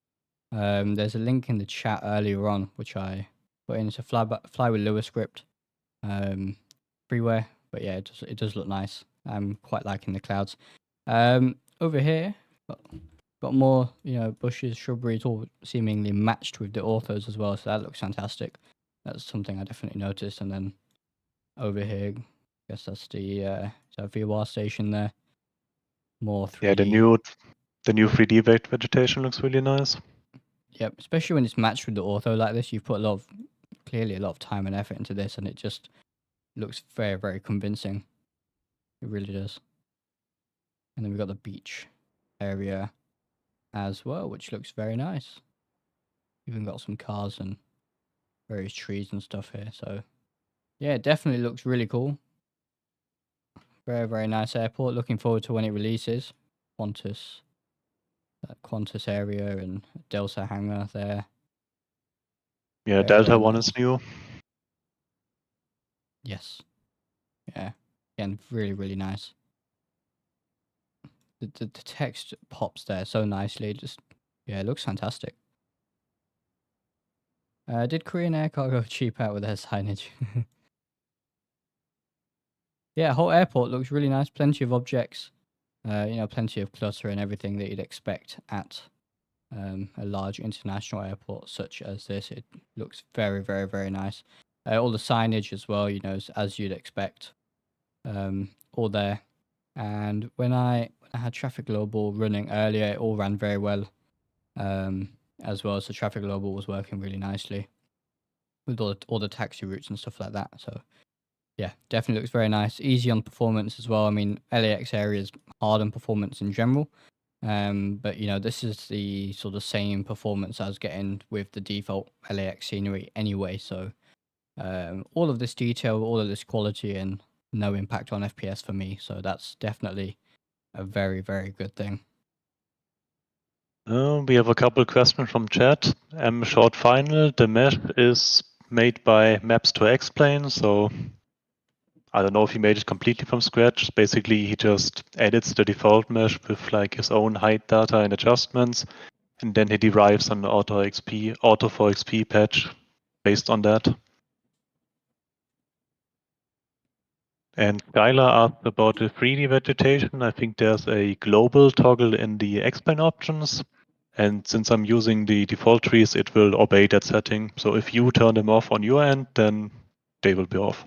There's a link in the chat earlier on, which I put in. It's a fly with Lua script, freeware. But yeah, it does look nice. I'm quite liking the clouds. Over here, got more, bushes, shrubbery. It's all seemingly matched with the orthos as well, so that looks fantastic. That's something I definitely noticed. And then over here, I guess that's the VOR station there. More 3D. Yeah, the new 3D vegetation looks really nice. Yep, especially when it's matched with the ortho like this. You've put clearly a lot of time and effort into this, and it just looks very, very convincing. It really does. And then we've got the beach area as well, which looks very nice. Even got some cars and various trees and stuff here. So yeah, it definitely looks really cool. Very, very nice airport. Looking forward to when it releases. Qantas area and Delta hangar there. Yeah, Very, Delta very 1 nice. is new. Yes. Yeah. Again, really, really nice. The text pops there so nicely. It looks fantastic. Did Korean Air Cargo cheap out with their signage? Yeah, whole airport looks really nice. Plenty of objects. Plenty of clutter and everything that you'd expect at a large international airport such as this. It looks very, very, very nice. All the signage as well, as you'd expect, all there. And when I had Traffic Global running earlier, it all ran very well as well. So Traffic Global was working really nicely with all the taxi routes and stuff like that. So yeah, definitely looks very nice. Easy on performance as well. I mean, LAX area is hard on performance in general. But this is the sort of same performance I was getting with the default LAX scenery anyway. So all of this detail, all of this quality, and no impact on FPS for me. So that's definitely a very, very good thing. We have a couple questions from chat. Short final, the mesh is made by Maps to XPlane, so I don't know if he made it completely from scratch. Basically, he just edits the default mesh with like his own height data and adjustments, and then he derives an auto for XP patch based on that. And Skylar asked about the 3D vegetation. I think there's a global toggle in the XPlane options. And since I'm using the default trees, it will obey that setting. So if you turn them off on your end, then they will be off.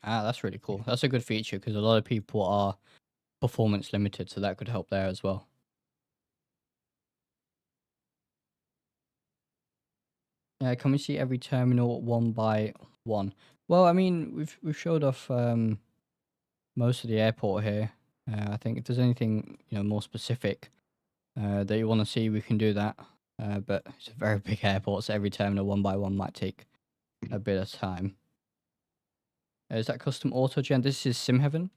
Ah, that's really cool. That's a good feature because a lot of people are performance limited, so that could help there as well. Can we see every terminal one by one? Well, I mean, we've showed off most of the airport here. I think if there's anything more specific that you want to see, we can do that. But it's a very big airport, so every terminal one by one might take a bit of time. Is that custom autogen? This is SimHeaven.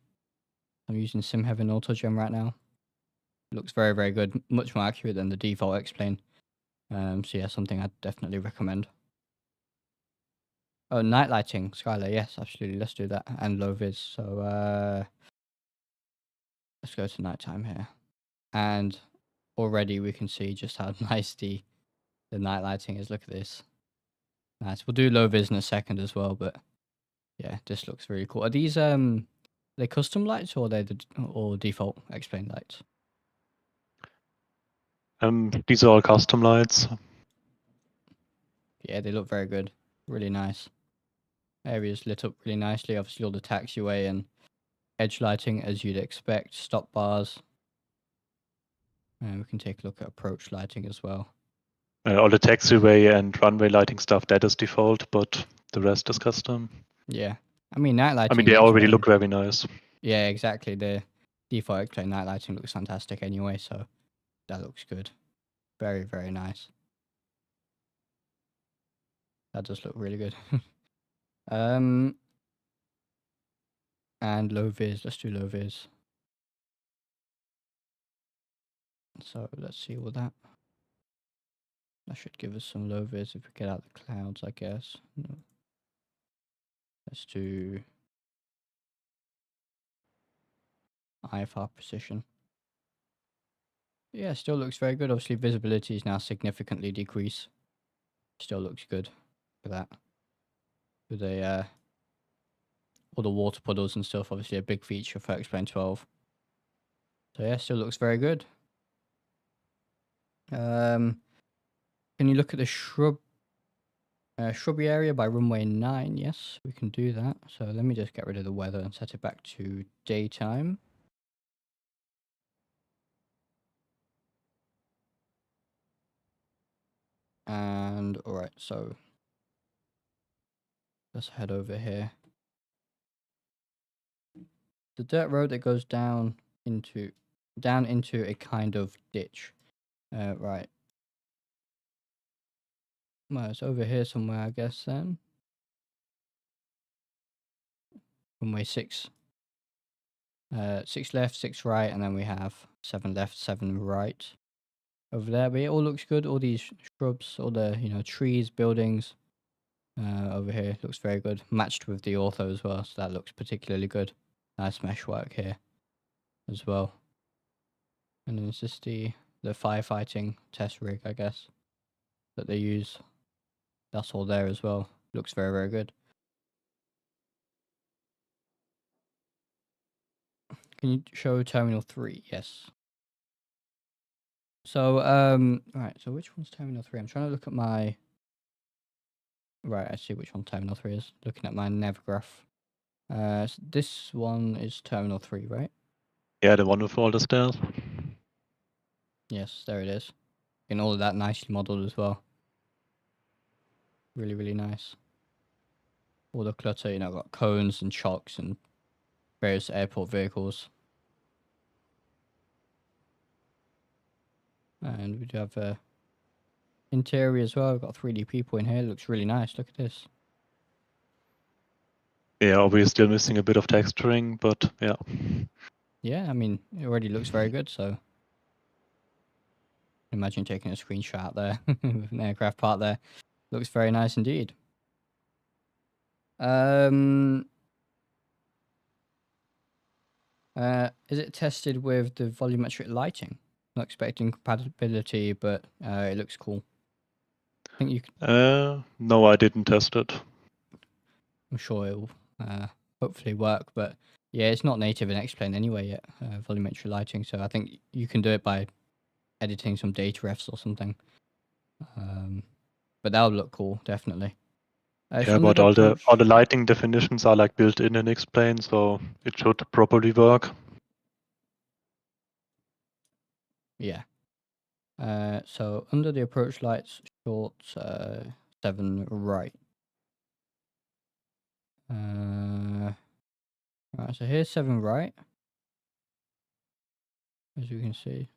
I'm using SimHeaven autogen right now. It looks very, very good. Much more accurate than the default XPlane. So yeah, something I'd definitely recommend. Oh, night lighting, Skylar. Yes, absolutely. Let's do that. And low vis. So let's go to nighttime here. And already we can see just how nice the night lighting is. Look at this. Nice. We'll do low vis in a second as well, but yeah, this looks really cool. Are these they custom lights or are they or default XPlane lights? These are all custom lights. Yeah, they look very good. Really nice. Areas lit up really nicely. Obviously all the taxiway and edge lighting as you'd expect. Stop bars. And we can take a look at approach lighting as well. All the taxiway and runway lighting stuff, that is default, but the rest is custom. Yeah. I mean, night lighting. I mean, they already look very nice. Yeah, exactly. The default XPlane night lighting looks fantastic anyway, so that looks good. Very, very nice. That does look really good. And low vis. Let's do low vis. So let's see what that. That should give us some low vis if we get out the clouds, I guess. No. Let's do IFR precision. Yeah, still looks very good. Obviously, visibility is now significantly decreased. Still looks good for that. With a all the water puddles and stuff, obviously a big feature for XP12. So yeah, still looks very good. Can you look at the shrubby area by runway 9? Yes, we can do that. So let me just get rid of the weather and set it back to daytime. And alright, so let's head over here. The dirt road that goes down into a kind of ditch. Right. Well, it's over here somewhere, I guess, then. Runway 6. 6 left, 6 right, and then we have 7 left, 7 right. Over there, but it all looks good. All these shrubs, all the trees, buildings. Over here looks very good. Matched with the ortho as well, so that looks particularly good. Nice mesh work here as well. And then it's just the firefighting test rig, I guess, that they use. That's all there as well. Looks very, very good. Can you show Terminal 3? Yes. So, right, so which one's Terminal 3? I'm trying to look at my... Right, I see which one Terminal 3 is. Looking at my nav graph. So this one is Terminal 3, right? Yeah, the one with all the stairs. Yes, there it is. And all of that nicely modeled as well. Really, really nice. All the clutter, got cones and chocks and various airport vehicles. And we do have a interior as well. We've got 3D people in here. It looks really nice. Look at this. Yeah, obviously still missing a bit of texturing, but yeah. Yeah, I mean, it already looks very good, so... Imagine taking a screenshot out there with an aircraft part there. Looks very nice indeed. Is it tested with the volumetric lighting? Not expecting compatibility, but it looks cool. I think you can... No, I didn't test it. I'm sure it will hopefully work, but yeah, it's not native in XPlane anyway yet, volumetric lighting, so I think you can do it by editing some data refs or something. But that'll look cool, definitely. Yeah, but all the lighting definitions are like built in XPlane, so it should properly work. Yeah. So under the approach lights, short 7 right. Right, so here's 7 right. As you can see.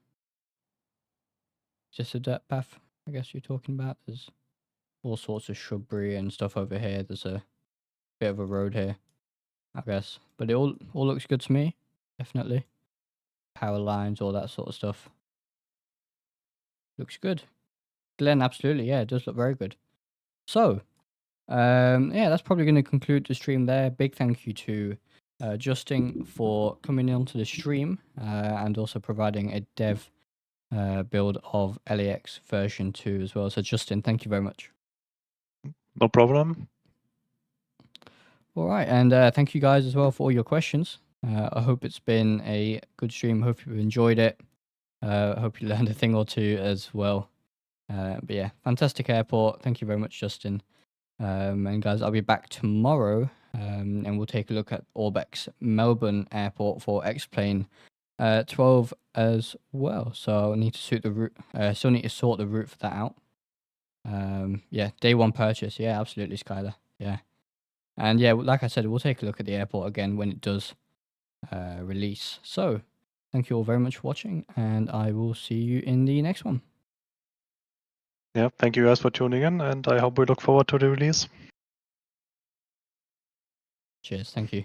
Just a dirt path, I guess you're talking about. There's all sorts of shrubbery and stuff over here. There's a bit of a road here, I guess. But it all looks good to me, definitely. Power lines, all that sort of stuff. Looks good. Glenn, absolutely, yeah, it does look very good. So, yeah, that's probably going to conclude the stream there. Big thank you to Justin for coming onto the stream and also providing a dev build of LAX version 2 as well. So Justin, thank you very much. No problem. All right, and thank you guys as well for all your questions. I hope it's been a good stream. Hope you enjoyed it. I hope you learned a thing or two as well. But yeah, fantastic airport. Thank you very much, Justin. And guys, I'll be back tomorrow, and we'll take a look at Orbex Melbourne Airport for XPlane 12 as well. So I need to suit the route. Still need to sort the route for that out. Yeah, day 1 purchase. Yeah, absolutely, Skylar. Yeah, and yeah, like I said, we'll take a look at the airport again when it does release. So thank you all very much for watching, and I will see you in the next one. Yeah, thank you guys for tuning in, and I hope we look forward to the release. Cheers. Thank you.